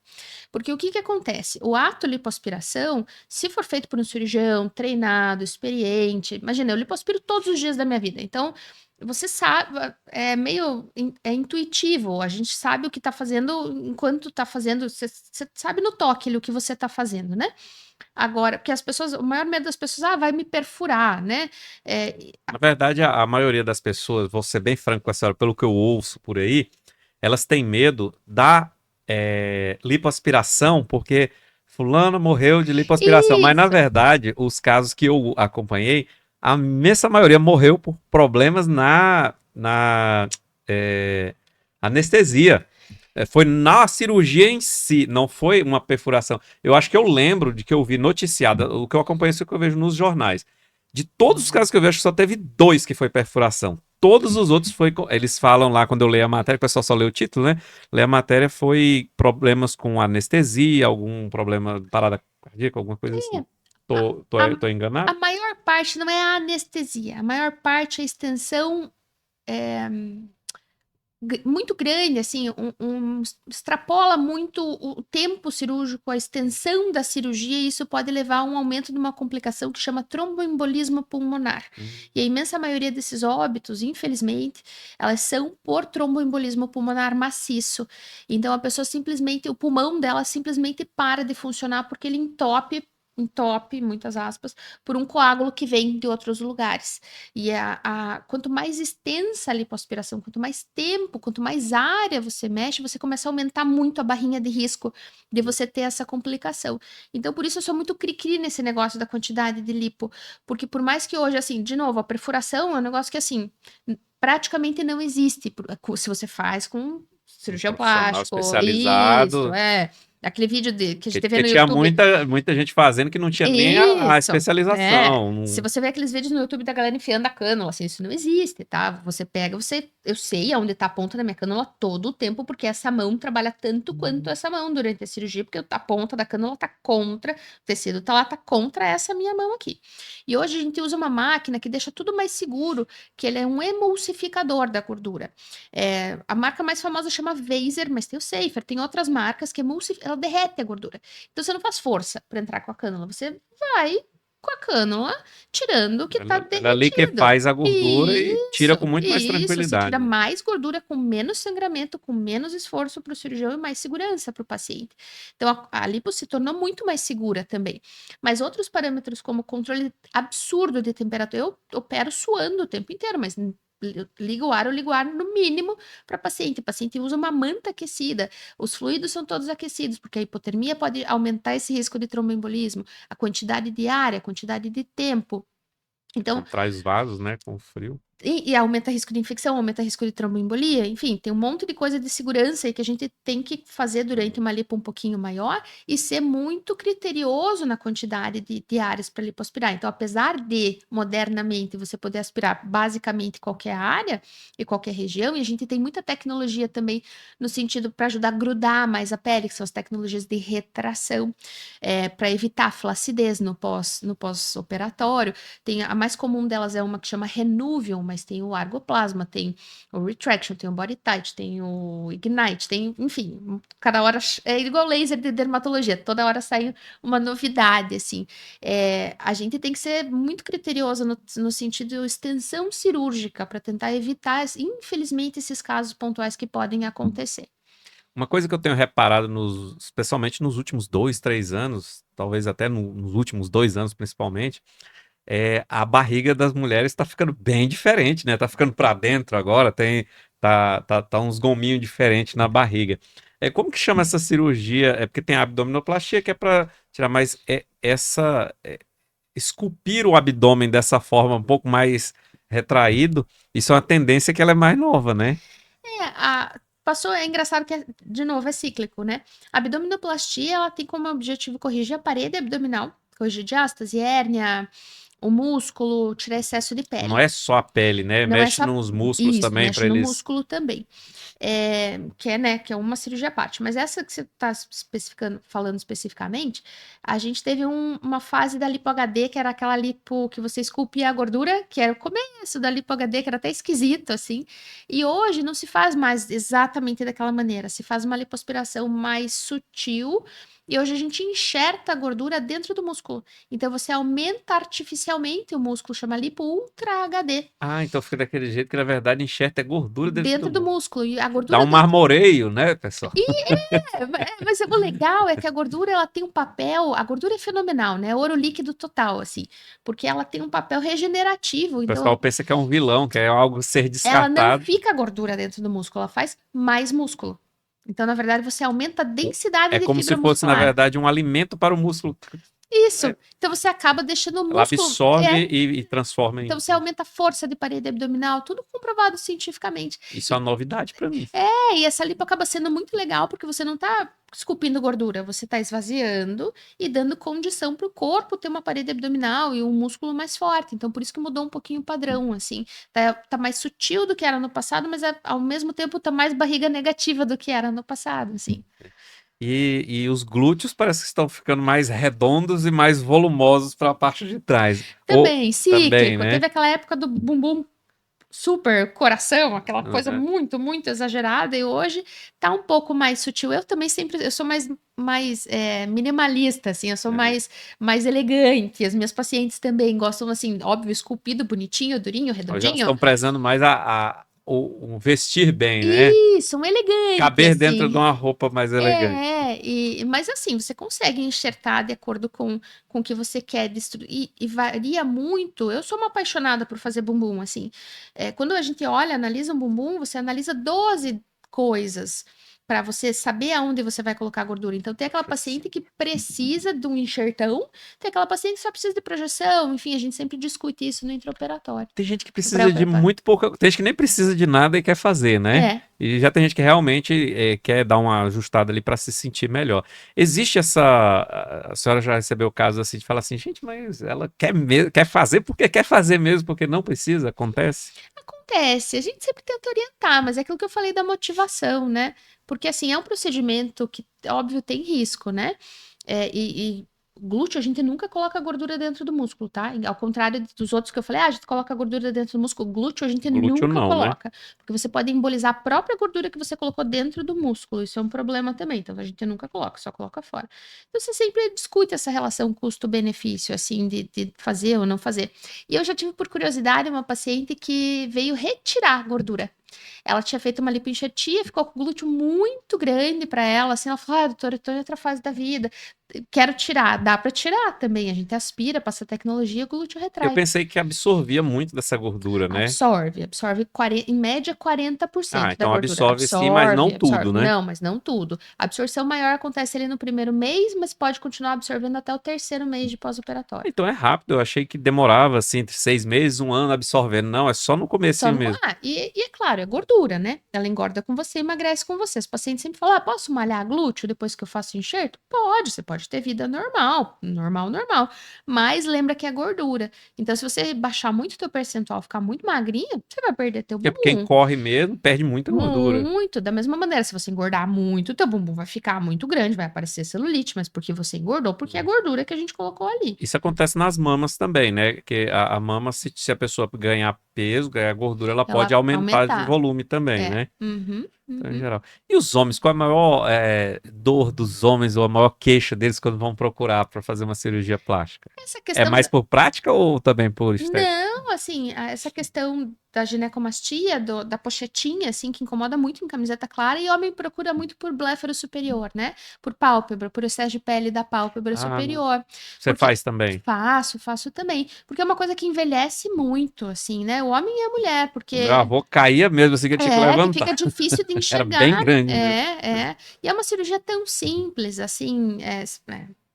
Porque o que que acontece? O ato lipoaspiração, se for feito por um cirurgião treinado, experiente, imagina, eu lipoaspiro todos os dias da minha vida. Então, você sabe, é meio intuitivo, a gente sabe o que está fazendo enquanto está fazendo, você sabe no toque ali o que você está fazendo, né? Agora, porque as pessoas, o maior medo das pessoas, vai me perfurar, né? É, Na verdade, a maioria das pessoas, vou ser bem franco com a senhora, pelo que eu ouço por aí, elas têm medo da lipoaspiração, porque fulano morreu de lipoaspiração. Mas, na isso, verdade, os casos que eu acompanhei, a imensa maioria morreu por problemas na é, anestesia. Foi na cirurgia em si, não foi uma perfuração. Eu acho que eu lembro de que eu vi noticiada, o que eu acompanho é o que eu vejo nos jornais. De todos os casos que eu vejo, só teve dois que foi perfuração. Todos os outros foi. Eles falam lá, quando eu leio a matéria, o pessoal só lê o título, né? Lê a matéria, foi problemas com anestesia, algum problema, parada cardíaca, alguma coisa assim. a, Tô a enganado? maior parte não é a anestesia, a maior parte é a extensão muito grande, assim, extrapola muito o tempo cirúrgico, a extensão da cirurgia, e isso pode levar a um aumento de uma complicação que chama tromboembolismo pulmonar. Hum. E a imensa maioria desses óbitos, infelizmente, elas são por tromboembolismo pulmonar maciço. Então a pessoa simplesmente, o pulmão dela simplesmente para de funcionar porque ele entope, muitas aspas, por um coágulo que vem de outros lugares. E quanto mais extensa a lipoaspiração, quanto mais tempo, quanto mais área você mexe, você começa a aumentar muito a barrinha de risco de você ter essa complicação. Então, por isso eu sou muito cri-cri nesse negócio da quantidade de lipo, porque por mais que hoje, assim, de novo, a perfuração é um negócio que, assim, praticamente não existe, se você faz com Um cirurgião profissional plástico, isso, especializado. aquele vídeo que a gente vê Porque no tinha YouTube. muita gente fazendo que não tinha nem a Isso, né? especialização. Se você vê aqueles vídeos no YouTube da galera enfiando a cânula, assim, isso não existe, tá? Você pega, eu sei aonde tá a ponta da minha cânula todo o tempo, porque essa mão trabalha tanto quanto essa mão durante a cirurgia, porque a ponta da cânula tá contra, o tecido tá lá, tá contra essa minha mão aqui. E hoje a gente usa uma máquina que deixa tudo mais seguro, que ele é um emulsificador da gordura. A marca mais famosa chama Vaser, mas tem o Safer, tem outras marcas que ela derrete a gordura. Então você não faz força para entrar com a cânula, você vai com a cânula tirando o que tá Ela ali que derretido. faz a gordura e tira com muito mais Isso, você tira tranquilidade. mais gordura com menos sangramento, com menos esforço para o cirurgião e mais segurança para o paciente. Então a lipo se tornou muito mais segura também. Mas outros parâmetros como controle absurdo de temperatura, eu opero suando o tempo inteiro, mas eu ligo o ar no mínimo para paciente. O paciente usa uma manta aquecida, os fluidos são todos aquecidos, porque a hipotermia pode aumentar esse risco de tromboembolismo, a quantidade de ar, a quantidade de tempo. Então, Contrai os vasos, né, com frio. e aumenta risco de infecção, aumenta risco de tromboembolia, enfim, tem um monte de coisa de segurança aí que a gente tem que fazer durante uma lipo um pouquinho maior e ser muito criterioso na quantidade de áreas para lipoaspirar. Então, apesar de, modernamente, você poder aspirar basicamente qualquer área e qualquer região, e a gente tem muita tecnologia também no sentido para ajudar a grudar mais a pele, que são as tecnologias de retração, para evitar flacidez no pós-operatório. A mais comum delas é uma que chama Renuvium, mas tem o Argoplasma, tem o Retraction, tem o Body Tight, tem o Ignite, tem, enfim, cada hora é igual laser de dermatologia, toda hora sai uma novidade, assim. A gente tem que ser muito criterioso no sentido de extensão cirúrgica para tentar evitar, infelizmente, esses casos pontuais que podem acontecer. Uma coisa que eu tenho reparado, especialmente nos últimos 2, 3 anos, talvez até nos últimos 2 anos principalmente, a barriga das mulheres tá ficando bem diferente, né? Tá ficando para dentro agora, tá uns gominhos diferentes na barriga. Como que chama essa cirurgia? É porque tem a abdominoplastia, que é para tirar mais esculpir o abdômen dessa forma um pouco mais retraído. Isso é uma tendência que ela é mais nova, né? Passou, é engraçado que, de novo, é cíclico, né? A abdominoplastia, ela tem como objetivo corrigir a parede abdominal, corrigir diástase, hérnia, o músculo, tirar excesso de Não pele. é só a pele, né? Não é Mexe só nos músculos isso, também mexe para no eles. músculo também. Que é uma cirurgia à parte. Mas essa que você está falando especificamente, a gente teve uma fase da lipo HD, que era aquela lipo que você esculpia a gordura, que era o começo da lipo HD, que era até esquisito, assim. E hoje não se faz mais exatamente daquela maneira. Se faz uma lipoaspiração mais sutil. E hoje a gente enxerta a gordura dentro do músculo. Então você aumenta artificialmente o músculo, chama lipo Ultra HD, Ah, então fica daquele jeito que na verdade enxerta gordura dentro do dentro do músculo. músculo. E a Dá gordura um marmoreio, né, pessoal? mas o legal é que a gordura ela tem um papel, a gordura é fenomenal, né? Ouro líquido total, assim, porque ela tem um papel regenerativo, O então pessoal pensa que é um vilão, que é algo a ser ela não descartado. fica gordura dentro do músculo, ela faz mais músculo. Então, na verdade, você aumenta a densidade É de como se fibra fosse, na muscular. verdade, um alimento para o músculo. Isso. É, Então você acaba deixando o ela músculo. absorve e transforma Então em. você aumenta a força de parede abdominal, tudo comprovado cientificamente. Isso é uma novidade para mim. E essa lipo acaba sendo muito legal porque você não tá esculpindo gordura, você tá esvaziando e dando condição para o corpo ter uma parede abdominal e um músculo mais forte. Então, por isso que mudou um pouquinho o padrão, assim. Tá mais sutil do que era no passado, mas ao mesmo tempo tá mais barriga negativa do que era no passado, assim. E os glúteos parece que estão ficando mais redondos e mais volumosos para a parte de trás. Ou Também, também, cíclico. né? Teve aquela época do bumbum super coração, aquela coisa Aham. muito, muito exagerada, e hoje tá um pouco mais sutil. Eu também sempre, eu sou mais minimalista, assim, eu sou Aham. mais elegante. As minhas pacientes também gostam, assim, óbvio, esculpido, bonitinho, durinho, Então, já redondinho. estão prezando mais o vestir bem, né? Isso, um elegante, Caber dentro de assim. uma roupa mais elegante. Mas assim, você consegue enxertar de acordo com o que você quer destruir, e varia muito. Eu sou uma apaixonada por fazer bumbum, assim. Quando a gente olha, analisa um bumbum, você analisa 12 coisas para você saber aonde você vai colocar a gordura. Então, tem aquela paciente que precisa de um enxertão, tem aquela paciente que só precisa de projeção. Enfim, a gente sempre discute isso no intraoperatório, Tem gente que no precisa de pré-operatório. muito pouca. Tem gente que nem precisa de nada e quer fazer, né? É. E já tem gente que realmente quer dar uma ajustada ali para se sentir melhor. Existe essa. A senhora já recebeu casos assim de falar assim, gente, mas ela quer mesmo, quer fazer porque quer fazer mesmo, porque não precisa, acontece. Acontece, a gente sempre tenta orientar, mas é aquilo que eu falei da motivação, né? Porque assim, é um procedimento que, óbvio, tem risco, né? E glúteo, a gente nunca coloca gordura dentro do músculo, tá? Ao contrário dos outros que eu falei, a gente coloca gordura dentro do músculo. Glúteo, a gente Glúteo nunca não, né? coloca, porque você pode embolizar a própria gordura que você colocou dentro do músculo. Isso é um problema também, então a gente nunca coloca, só coloca fora. Então você sempre discute essa relação custo-benefício, assim, de fazer ou não fazer. E eu já tive, por curiosidade, uma paciente que veio retirar gordura. Ela tinha feito uma lipoenxertia, ficou com o glúteo muito grande para ela, assim, ela falou, doutora, eu tô em outra fase da vida, quero tirar. Dá para tirar também, a gente aspira, passa tecnologia, o glúteo Eu retrai. pensei que absorvia muito dessa gordura, né? Absorve em média Ah, 40% da então gordura. absorve sim, mas não Absorve, tudo, absorve. né? Não, mas não tudo. A absorção maior acontece ali no primeiro mês, mas pode continuar absorvendo até o terceiro mês de pós-operatório. Então é rápido, eu achei que demorava assim, entre 6 meses, um ano absorvendo. Não, é só no Só comecinho no... mesmo. e é claro, é gordura, né? Ela engorda com você, emagrece com você. Os pacientes sempre falam: posso malhar glúteo depois que eu faço o enxerto? Pode, você pode ter vida normal, normal, normal. Mas lembra que é gordura. Então, se você baixar muito teu percentual, ficar muito magrinha, você vai perder teu Porque quem bumbum. corre mesmo perde muita gordura. Muito, da mesma maneira, se você engordar muito, teu bumbum vai ficar muito grande, vai aparecer celulite, mas porque você engordou, porque é gordura que a gente colocou ali. Isso acontece nas mamas também, né? Que a mama, se a pessoa ganhar peso, ganhar gordura, ela pode Ela aumentar de aumentar. volume também, É. né? Uhum, Então, em uhum. geral. E os homens, qual é a maior dor dos homens ou a maior queixa deles quando vão procurar para fazer uma cirurgia plástica? Essa É questão mais por prática ou também por estética? Não, assim, essa questão da ginecomastia, da pochetinha, assim, que incomoda muito em camiseta clara, e homem procura muito por bléfaro superior, né? Por pálpebra, por excesso de pele da pálpebra Ah, superior. você Porque faz também. faço também. Porque é uma coisa que envelhece muito, assim, né? O homem e a mulher, O meu porque avô caía mesmo, assim que eu tinha que que fica levantar. difícil de Era bem enxergar. grande mesmo. E é uma cirurgia tão simples, assim,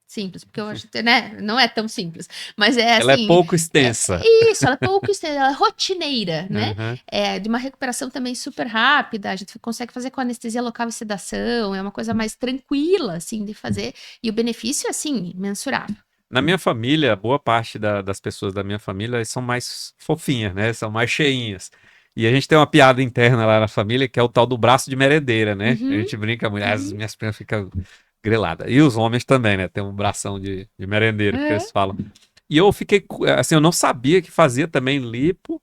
simples, porque eu acho que, né, não é tão simples, mas é Ela é assim, pouco extensa. isso, ela é pouco extensa, ela é rotineira, né? Aham. É de uma recuperação também super rápida, a gente consegue fazer com anestesia local e sedação, é uma coisa mais tranquila, assim, de fazer, e o benefício é, assim, mensurável. Na minha família, boa parte das pessoas da minha família elas são mais fofinhas, né? São mais cheinhas. E a gente tem uma piada interna lá na família que é o tal do braço de merendeira, né? A Uhum, gente brinca, mulher, as uhum. minhas primas ficam greladas. E os homens também, né? Tem um bração de merendeiro que eles É, falam. E eu fiquei, assim, eu não sabia que fazia também lipo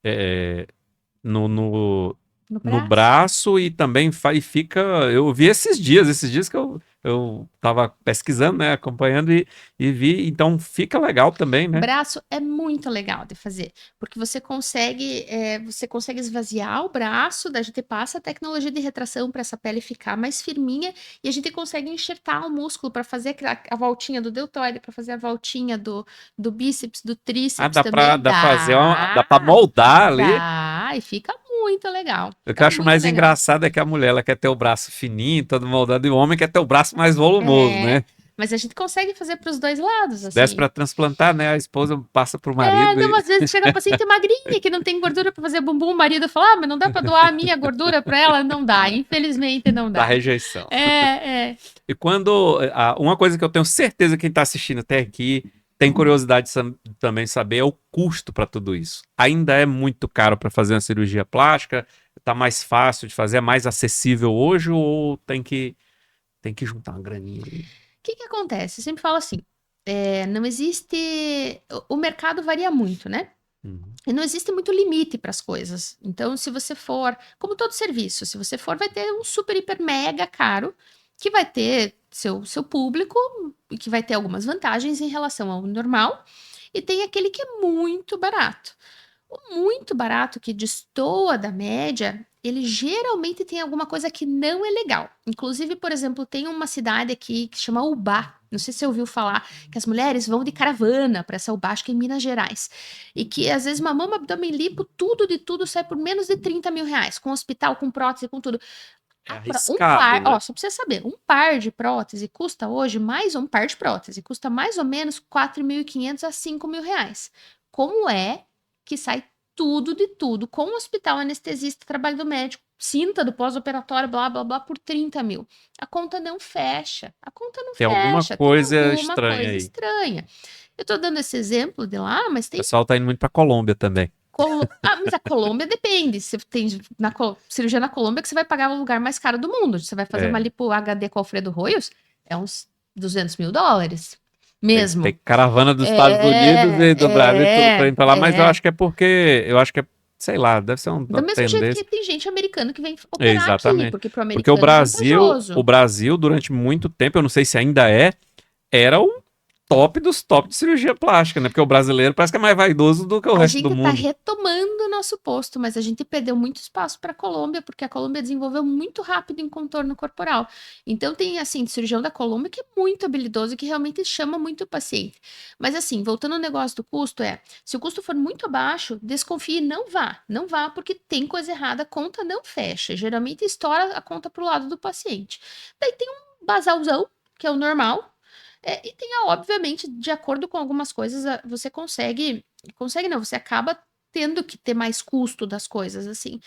é, no, no, no no braço. braço e também e fica. Eu vi esses dias que eu tava pesquisando, né? Acompanhando e vi. Então fica legal também, né? Braço é muito legal de fazer, porque você consegue esvaziar o braço, daí a gente passa a tecnologia de retração para essa pele ficar mais firminha e a gente consegue enxertar o músculo para fazer a voltinha do deltoide, para fazer a voltinha do bíceps, do Ah, tríceps também. dá fazer dá pra moldar ali. Dá, e fica muito legal. O que Fica eu acho muito mais legal. engraçado é que a mulher ela quer ter o braço fininho, todo moldado, e o homem quer ter o braço mais volumoso, É, né? mas a gente consegue fazer para os dois lados, Se desse assim. pra transplantar, né? A esposa passa pro marido Não, e às vezes chega a paciente magrinha que não tem gordura para fazer bumbum, o marido fala, mas não dá para doar a minha gordura para ela? Não dá, infelizmente não dá dá. rejeição. É. E quando. Uma coisa que eu tenho certeza que quem está assistindo até aqui tem curiosidade de também saber é o custo para tudo isso. Ainda é muito caro para fazer uma cirurgia plástica? Está mais fácil de fazer? É mais acessível hoje ou tem que juntar uma graninha ali? O que acontece? Eu sempre falo assim, não existe... O mercado varia muito, né? Uhum. E não existe muito limite para as coisas. Então, se você for, como todo serviço, se você for, vai ter um super, hiper, mega caro, que vai ter seu público e que vai ter algumas vantagens em relação ao normal. E tem aquele que é muito barato. O muito barato, que destoa da média, ele geralmente tem alguma coisa que não é legal. Inclusive, por exemplo, tem uma cidade aqui que chama Ubá. Não sei se você ouviu falar que as mulheres vão de caravana para essa Ubá, acho que é em Minas Gerais. E que às vezes uma mama, abdômen lipo, tudo de tudo sai por menos de 30 mil reais, com hospital, com prótese, com tudo. É Um arriscado, par, né? ó, só pra você saber, um par de prótese custa hoje um par de prótese custa mais ou menos 4.500 a 5 mil reais. Como é que sai tudo de tudo, com o hospital, anestesista, trabalho do médico, cinta do pós-operatório, blá, blá, blá, por 30 mil? A conta não fecha. A conta não Tem alguma fecha. Tem coisa alguma estranha coisa aí. estranha. Eu tô dando esse exemplo de lá, mas O tem pessoal tá indo muito pra Colômbia também. mas a Colômbia depende. Se tem cirurgia na Colômbia, que você vai pagar o lugar mais caro do mundo. Você vai fazer uma É. lipo HD com Alfredo Royos, é uns 200 mil dólares. Tem Mesmo. caravana dos Estados Unidos É, e do Brasil tudo pra ir pra lá, mas eu é. acho que é porque, eu acho que é, sei lá, deve ser uma Do mesmo jeito que tendência. tem gente americana que vem operar aqui, Exatamente. porque pro Porque o americano é Brasil, o vantajoso. Brasil, durante muito tempo, eu não sei se ainda é, era o top dos top de cirurgia plástica, né? Porque o brasileiro parece que é mais vaidoso do que o A resto do gente está mundo. retomando o nosso posto, mas a gente perdeu muito espaço para a Colômbia, porque a Colômbia desenvolveu muito rápido em contorno corporal. Então tem, assim, cirurgião da Colômbia que é muito habilidoso e que realmente chama muito o paciente. Mas assim, voltando ao negócio do custo, se o custo for muito baixo, desconfie, não vá. Não vá, porque tem coisa errada, a conta não fecha. Geralmente estoura a conta para o lado do paciente. Daí tem um basalzão, que é o normal, e tem, obviamente, de acordo com algumas coisas, você consegue não, você acaba tendo que ter mais custo das coisas, assim.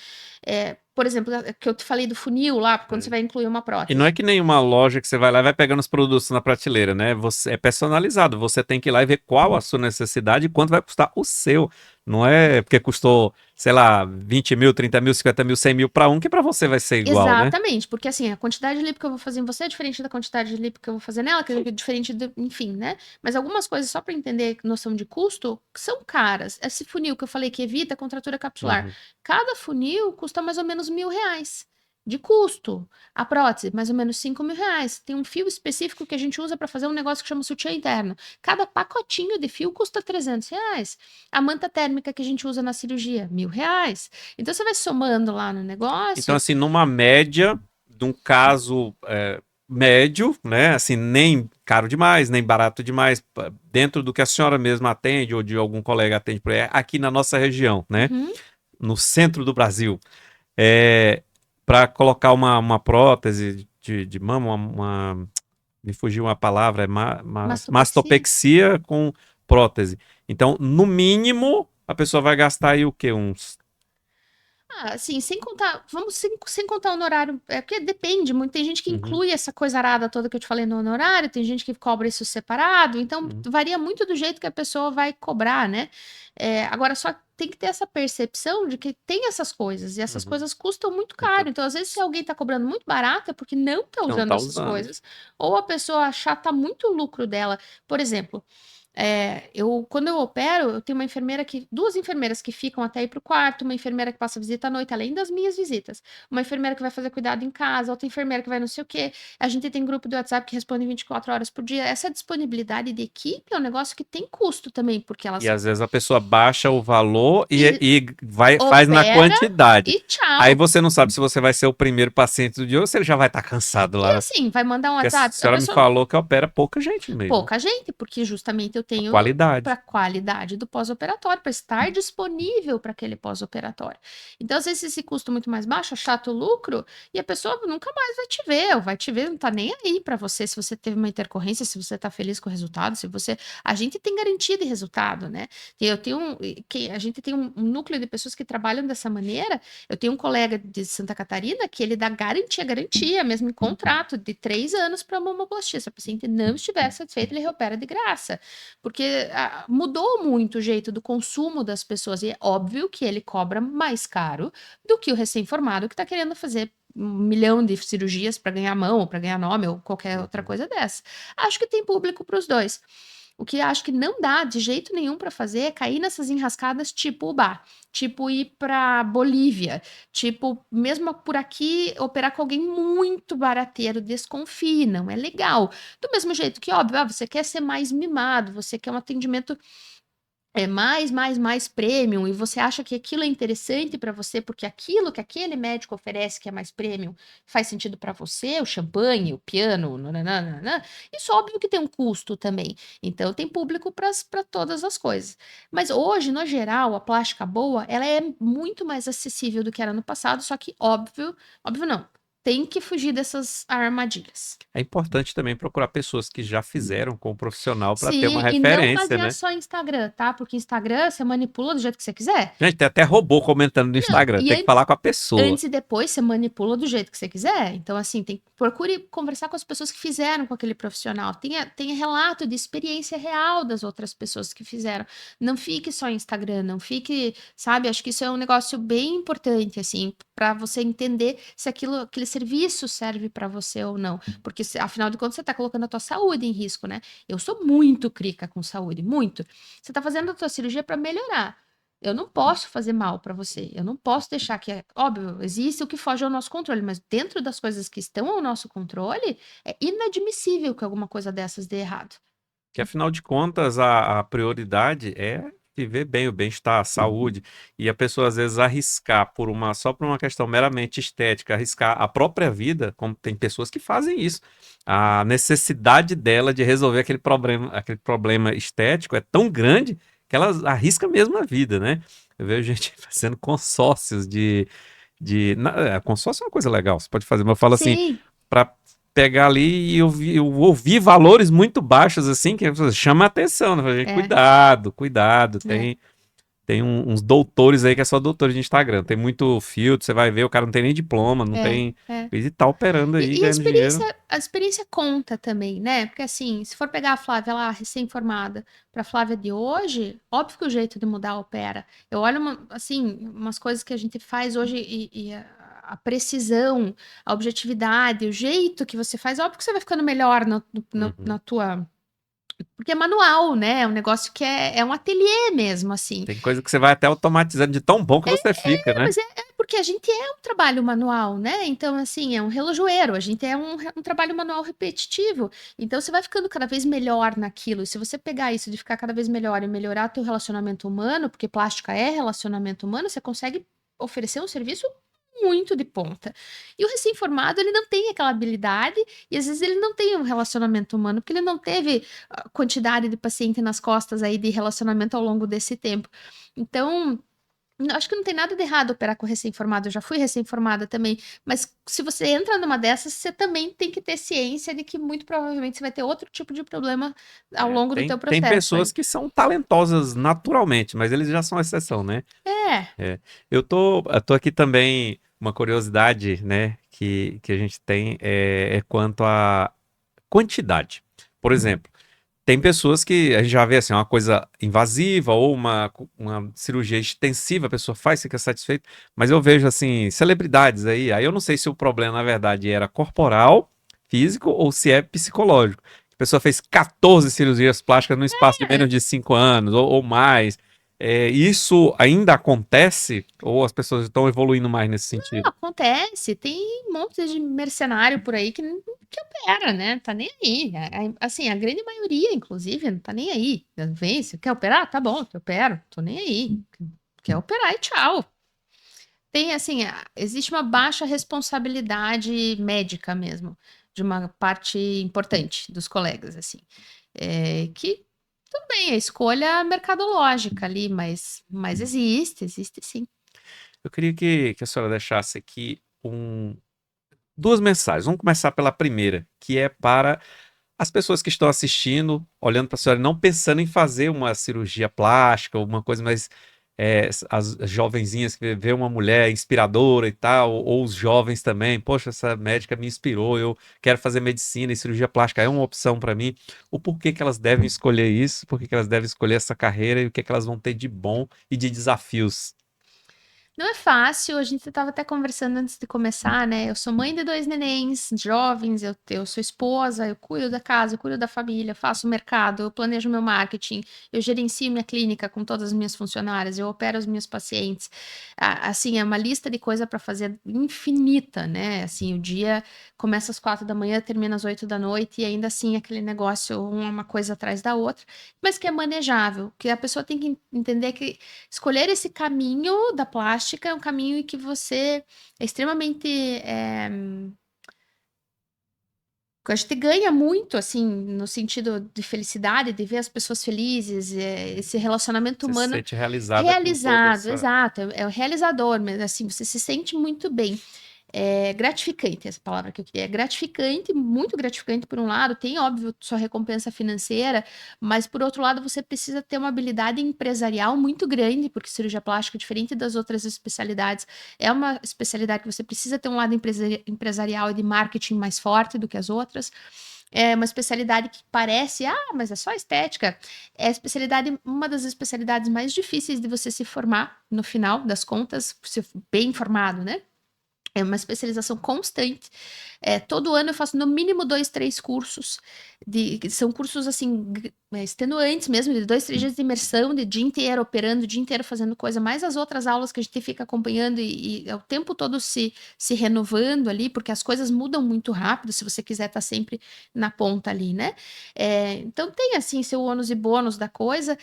Por exemplo, que eu te falei do funil lá, quando você É. vai incluir uma E não é prótese. que nenhuma loja que você vai lá e vai pegando os produtos na prateleira, né? Você, é personalizado. Você tem que ir lá e ver qual a sua necessidade e quanto vai custar o seu. Não é porque custou, sei lá, 20 mil, 30 mil, 50 mil, 100 mil para um que para você vai ser igual, né? Exatamente, porque assim, a quantidade de lipo que eu vou fazer em você é diferente da quantidade de lipo que eu vou fazer nela, que é diferente, enfim, né? Mas algumas coisas, só para entender noção de custo, são caras. Esse funil que eu falei que evita a contratura capsular, Uhum. cada funil custa mais ou menos 1.000 reais de custo. A prótese, mais ou menos 5 mil reais. Tem um fio específico que a gente usa para fazer um negócio que chama sutiã interno. Cada pacotinho de fio custa 300 reais. A manta térmica que a gente usa na cirurgia, 1.000 reais. Então você vai somando lá no Então, negócio. assim, numa média, de um caso médio, né? Assim, nem caro demais, nem barato demais, dentro do que a senhora mesma atende ou de algum colega atende por aí, aqui na nossa região, né? Uhum. No centro do Brasil. Para colocar uma prótese de mama, me fugiu uma palavra, Mastopexia. mastopexia com prótese. Então, no mínimo, a pessoa vai gastar aí o quê? Uns. Ah, assim, sem contar, vamos sem contar o honorário, porque depende muito, tem gente que Uhum, inclui essa coisa arada toda que eu te falei no honorário, tem gente que cobra isso separado, então uhum, varia muito do jeito que a pessoa vai cobrar, né? Agora só tem que ter essa percepção de que tem essas coisas, e essas uhum. coisas custam muito Então, caro, então às vezes se alguém tá cobrando muito barato é porque não tá não usando tá essas usando. coisas, ou a pessoa achata muito o lucro dela. Por exemplo, quando eu opero, eu tenho duas enfermeiras que ficam até ir pro quarto, uma enfermeira que passa visita à noite, além das minhas visitas, uma enfermeira que vai fazer cuidado em casa, outra enfermeira que vai não sei o quê. A gente tem grupo do WhatsApp que responde 24 horas por dia. Essa disponibilidade de equipe é um negócio que tem custo também, porque E elas às vezes a pessoa baixa o valor e e faz na opera quantidade. e Aí tchau. você não sabe se você vai ser o primeiro paciente do dia ou se ele já vai estar cansado E lá. assim, vai mandar um Porque a WhatsApp, a senhora me pessoa falou que opera pouca gente mesmo. pouca gente, porque justamente eu A tenho para qualidade. a qualidade do pós-operatório, para estar disponível para aquele pós-operatório. Então, às vezes, esse custo muito mais baixo, achata o lucro, e a pessoa nunca mais vai te ver, ou vai te ver, não tá nem aí para você, se você teve uma intercorrência, se você tá feliz com o resultado, se você. A gente tem garantia de resultado, né? Eu tenho a gente tem um núcleo de pessoas que trabalham dessa maneira. Eu tenho um colega de Santa Catarina que ele dá garantia mesmo em contrato de 3 anos para mamoplastia. Se a paciente não estiver satisfeita, ele reopera de graça. Porque mudou muito o jeito do consumo das pessoas. E é óbvio que ele cobra mais caro do que o recém-formado que está querendo fazer 1 milhão de cirurgias para ganhar mão, ou para ganhar nome, ou qualquer outra Uhum. coisa dessa. Acho que tem público para os dois. O que acho que não dá de jeito nenhum para fazer é cair nessas enrascadas tipo Ubá, tipo ir para Bolívia, tipo, mesmo por aqui, operar com alguém muito barateiro, desconfie, não é legal. Do mesmo jeito que, óbvio, você quer ser mais mimado, você quer um atendimento mais premium, e você acha que aquilo é interessante para você, porque aquilo que aquele médico oferece, que é mais premium, faz sentido para você, o champanhe, o piano, nananana, isso óbvio que tem um custo também. Então tem público para todas as coisas. Mas hoje, no geral, a plástica boa, ela é muito mais acessível do que era no passado, só que óbvio, óbvio não, tem que fugir dessas armadilhas. É importante também procurar pessoas que já fizeram com o profissional para ter uma Sim, e não referência, basear né? só em Instagram, tá? Porque Instagram você manipula do jeito que você quiser. Gente, tem até robô comentando no Não, Instagram. e Tem que antes, falar com a pessoa. antes e depois você manipula do jeito que você quiser. Então, assim, procure conversar com as pessoas que fizeram com aquele profissional. Tenha relato de experiência real das outras pessoas que fizeram. Não fique só em Instagram, não fique, sabe? Acho que isso é um negócio bem importante, assim, para você entender se aquele serviço serve para você ou não. Porque, afinal de contas, você está colocando a tua saúde em risco, né? Eu sou muito crica com saúde, muito. Você está fazendo a tua cirurgia para melhorar. Eu não posso fazer mal para você. Eu não posso deixar que, óbvio, existe o que foge ao nosso controle, mas dentro das coisas que estão ao nosso controle, é inadmissível que alguma coisa dessas dê errado. Que afinal de contas, a prioridade é viver bem, o bem-estar, a saúde. E a pessoa às vezes arriscar só por uma questão meramente estética, arriscar a própria vida, como tem pessoas que fazem isso. A necessidade dela de resolver aquele problema estético é tão grande que ela arrisca mesmo a vida, né? Eu vejo gente fazendo consórcios consórcio é uma coisa legal, você pode fazer, mas eu falo assim, Sim, para pegar ali e eu ouvi valores muito baixos, assim, que chama a atenção, né? Falei, é, cuidado, cuidado, é, tem uns doutores aí que é só doutores de Instagram, tem muito filtro, você vai ver, o cara não tem nem diploma, não é, tem, é. e tá operando aí, E ganhando dinheiro. a experiência conta também, né? Porque assim, se for pegar a Flávia lá, recém-formada, para a Flávia de hoje, óbvio que o jeito de mudar opera. Eu olho, assim, umas coisas que a gente faz hoje e a precisão, a objetividade, o jeito que você faz, óbvio que você vai ficando melhor Uhum. na tua. Porque é manual, né? É um negócio que é um ateliê mesmo, assim. Tem coisa que você vai até automatizando de tão bom que você fica, né? Mas é porque a gente é um trabalho manual, né? Então, assim, é um relojoeiro, a gente é um trabalho manual repetitivo. Então, você vai ficando cada vez melhor naquilo. E se você pegar isso de ficar cada vez melhor e melhorar teu relacionamento humano, porque plástica é relacionamento humano, você consegue oferecer um serviço muito de ponta. E o recém-formado, ele não tem aquela habilidade, e às vezes ele não tem um relacionamento humano, porque ele não teve a quantidade de paciente nas costas aí de relacionamento ao longo desse tempo. Então, acho que não tem nada de errado operar com recém-formado, eu já fui recém-formada também, mas se você entra numa dessas, você também tem que ter ciência de que muito provavelmente você vai ter outro tipo de problema ao longo do teu Tem processo pessoas aí. que são talentosas naturalmente, mas eles já são exceção, né? É, É. Eu tô aqui também, uma curiosidade, né, que a gente tem é quanto à quantidade. Por exemplo, tem pessoas que a gente já vê assim, uma coisa invasiva ou uma cirurgia extensiva, a pessoa faz, fica satisfeita, mas eu vejo assim, celebridades aí eu não sei se o problema, na verdade, era corporal, físico ou se é psicológico. A pessoa fez 14 cirurgias plásticas no espaço de menos de 5 anos ou mais. Isso ainda acontece ou as pessoas estão evoluindo mais nesse sentido? acontece, tem um monte de mercenário por aí que opera, né? Tá nem aí. Assim, a grande maioria, inclusive, não tá nem aí. Vem, você quer operar? Tá bom, eu opero, tô nem aí. Quer operar e tchau. Tem, assim, existe uma baixa responsabilidade médica mesmo, de uma parte importante dos colegas, assim. Que, tudo bem, é escolha mercadológica ali, mas existe sim. Eu queria que a senhora deixasse aqui duas mensagens. Vamos começar pela primeira, que é para as pessoas que estão assistindo, olhando para a senhora, não pensando em fazer uma cirurgia plástica, alguma coisa, mas as jovenzinhas que vê uma mulher inspiradora e tal, ou os jovens também, poxa, essa médica me inspirou, eu quero fazer medicina e cirurgia plástica é uma opção para mim. O porquê que elas devem escolher isso, por que elas devem escolher essa carreira e o que que elas vão ter de bom e de desafios. Não é fácil, a gente estava até conversando antes de começar, né? Eu sou mãe de 2 nenéns jovens, eu sou esposa, eu cuido da casa, eu cuido da família, eu faço o mercado, eu planejo meu marketing, eu gerencio minha clínica com todas as minhas funcionárias, eu opero os meus pacientes. Assim, é uma lista de coisa para fazer infinita, né? Assim, o dia começa às 4 da manhã, termina às 8 da noite, e ainda assim aquele negócio, uma coisa atrás da outra, mas que é manejável, que a pessoa tem que entender que escolher esse caminho da plástica é um caminho em que você é extremamente. A gente ganha muito, assim, no sentido de felicidade, de ver as pessoas felizes, esse relacionamento Você se humano sente realizada com toda realizado, essa. exato, é o realizador, mas assim, você se sente muito bem. É gratificante, essa palavra que eu queria. É gratificante, muito gratificante por um lado, tem, óbvio, sua recompensa financeira, mas por outro lado, você precisa ter uma habilidade empresarial muito grande, porque cirurgia plástica, diferente das outras especialidades, é uma especialidade que você precisa ter um lado empresarial e de marketing mais forte do que as outras. É uma especialidade que parece, mas é só estética. É a especialidade, uma das especialidades mais difíceis de você se formar, no final das contas, se bem formado, né? É uma especialização constante. Todo ano eu faço no mínimo 2, 3 cursos. Que são cursos assim, extenuantes mesmo, de 2, 3 dias de imersão, de dia inteiro operando, o dia inteiro fazendo coisa, mais as outras aulas que a gente fica acompanhando e é o tempo todo se renovando ali, porque as coisas mudam muito rápido, se você quiser estar sempre na ponta ali, né? Então tem assim seu ônus e bônus da coisa,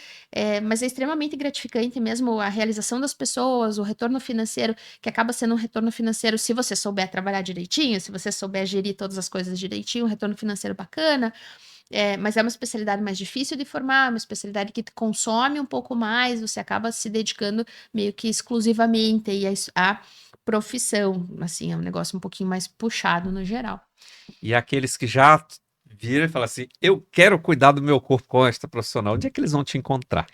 mas é extremamente gratificante mesmo a realização das pessoas, o retorno financeiro que acaba sendo um retorno financeiro se você souber trabalhar direitinho, se você souber gerir todas as coisas direitinho, um retorno financeiro bacana, mas é uma especialidade mais difícil de formar, uma especialidade que te consome um pouco mais, você acaba se dedicando meio que exclusivamente aí à profissão, assim, é um negócio um pouquinho mais puxado no geral. E aqueles que já viram e falam assim: eu quero cuidar do meu corpo com esta profissional, onde é que eles vão te encontrar?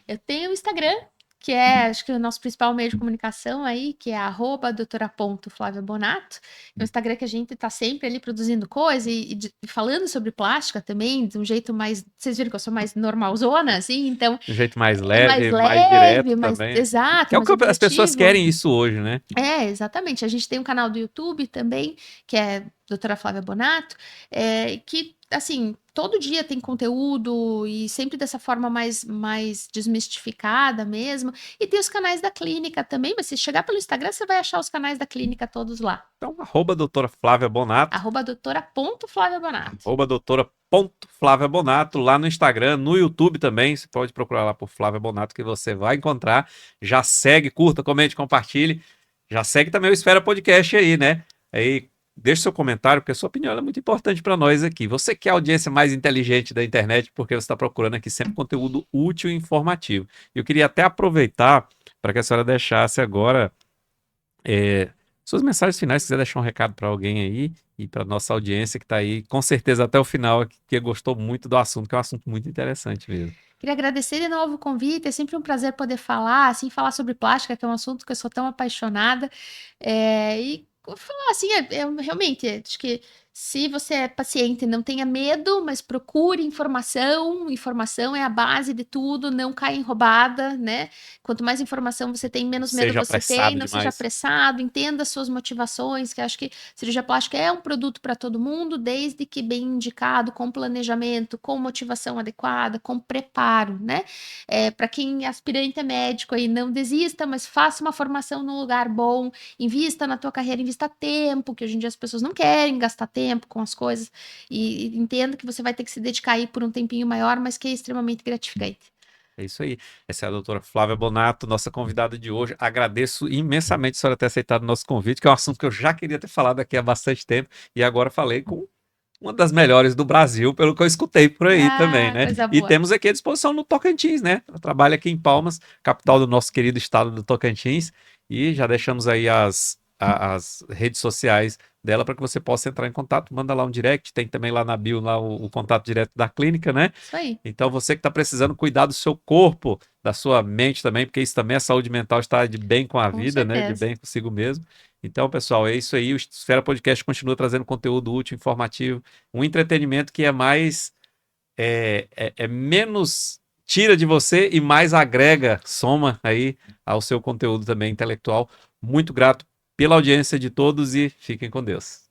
Eu tenho o Instagram, que é, acho que o nosso principal meio de comunicação aí, que é @doutora.flaviabonato. É um Instagram que a gente tá sempre ali produzindo coisa e falando sobre plástica também, de um jeito mais. Vocês viram que eu sou mais normalzona, assim, então De um jeito mais é mais leve, mais leve, direto mais também. exato, Que é o mais que as pessoas objetivo. querem isso hoje, né? Exatamente. A gente tem um canal do YouTube também, que é Doutora Flávia Bonato, que, assim, todo dia tem conteúdo e sempre dessa forma mais desmistificada mesmo. E tem os canais da clínica também, mas se chegar pelo Instagram, você vai achar os canais da clínica todos lá. Então, doutora Flávia Bonato, @doutora.flávia Bonato. Flávia Bonato, lá no Instagram, no YouTube também, você pode procurar lá por Flávia Bonato que você vai encontrar. Já segue, curta, comente, compartilhe. Já segue também o Esfera Podcast aí, né? Aí deixe seu comentário, porque a sua opinião é muito importante para nós aqui. Você quer a audiência mais inteligente da internet, porque você está procurando aqui sempre conteúdo útil e informativo. Eu queria até aproveitar para que a senhora deixasse agora suas mensagens finais, se quiser deixar um recado para alguém aí e para nossa audiência que está aí, com certeza até o final, que gostou muito do assunto, que é um assunto muito interessante mesmo. Queria agradecer de novo o convite, é sempre um prazer poder falar, assim, falar sobre plástica, que é um assunto que eu sou tão apaixonada, e falar assim, realmente, acho que se você é paciente, não tenha medo, mas procure informação, informação é a base de tudo, não caia em roubada, né? Quanto mais informação você tem, Não menos medo seja você tem, apressado não seja demais. apressado, entenda as suas motivações, que acho que cirurgia plástica é um produto para todo mundo, desde que bem indicado, com planejamento, com motivação adequada, com preparo, né? Para quem é aspirante a médico aí, não desista, mas faça uma formação num lugar bom, invista na tua carreira, invista tempo, que hoje em dia as pessoas não querem gastar tempo com as coisas, e entenda que você vai ter que se dedicar aí por um tempinho maior, mas que é extremamente gratificante. É isso aí. Essa é a doutora Flávia Bonato, nossa convidada de hoje. Agradeço imensamente a senhora ter aceitado o nosso convite, que é um assunto que eu já queria ter falado aqui há bastante tempo, e agora falei com uma das melhores do Brasil, pelo que eu escutei por aí também, né? Coisa E boa. temos aqui à disposição no Tocantins, né? Ela trabalha aqui em Palmas, capital do nosso querido estado do Tocantins, e já deixamos aí as redes sociais dela para que você possa entrar em contato. Manda lá um direct, tem também lá na bio lá o contato direto da clínica, né? Isso aí. Então você que está precisando cuidar do seu corpo, da sua mente também, porque isso também é saúde mental, estar de bem com a Com vida, né? De certeza. bem consigo mesmo. Então, pessoal, é isso aí. O Esfera Podcast continua trazendo conteúdo útil, informativo, um entretenimento que é mais, é menos tira de você e mais agrega, soma aí ao seu conteúdo também intelectual. Muito grato pela audiência de todos e fiquem com Deus.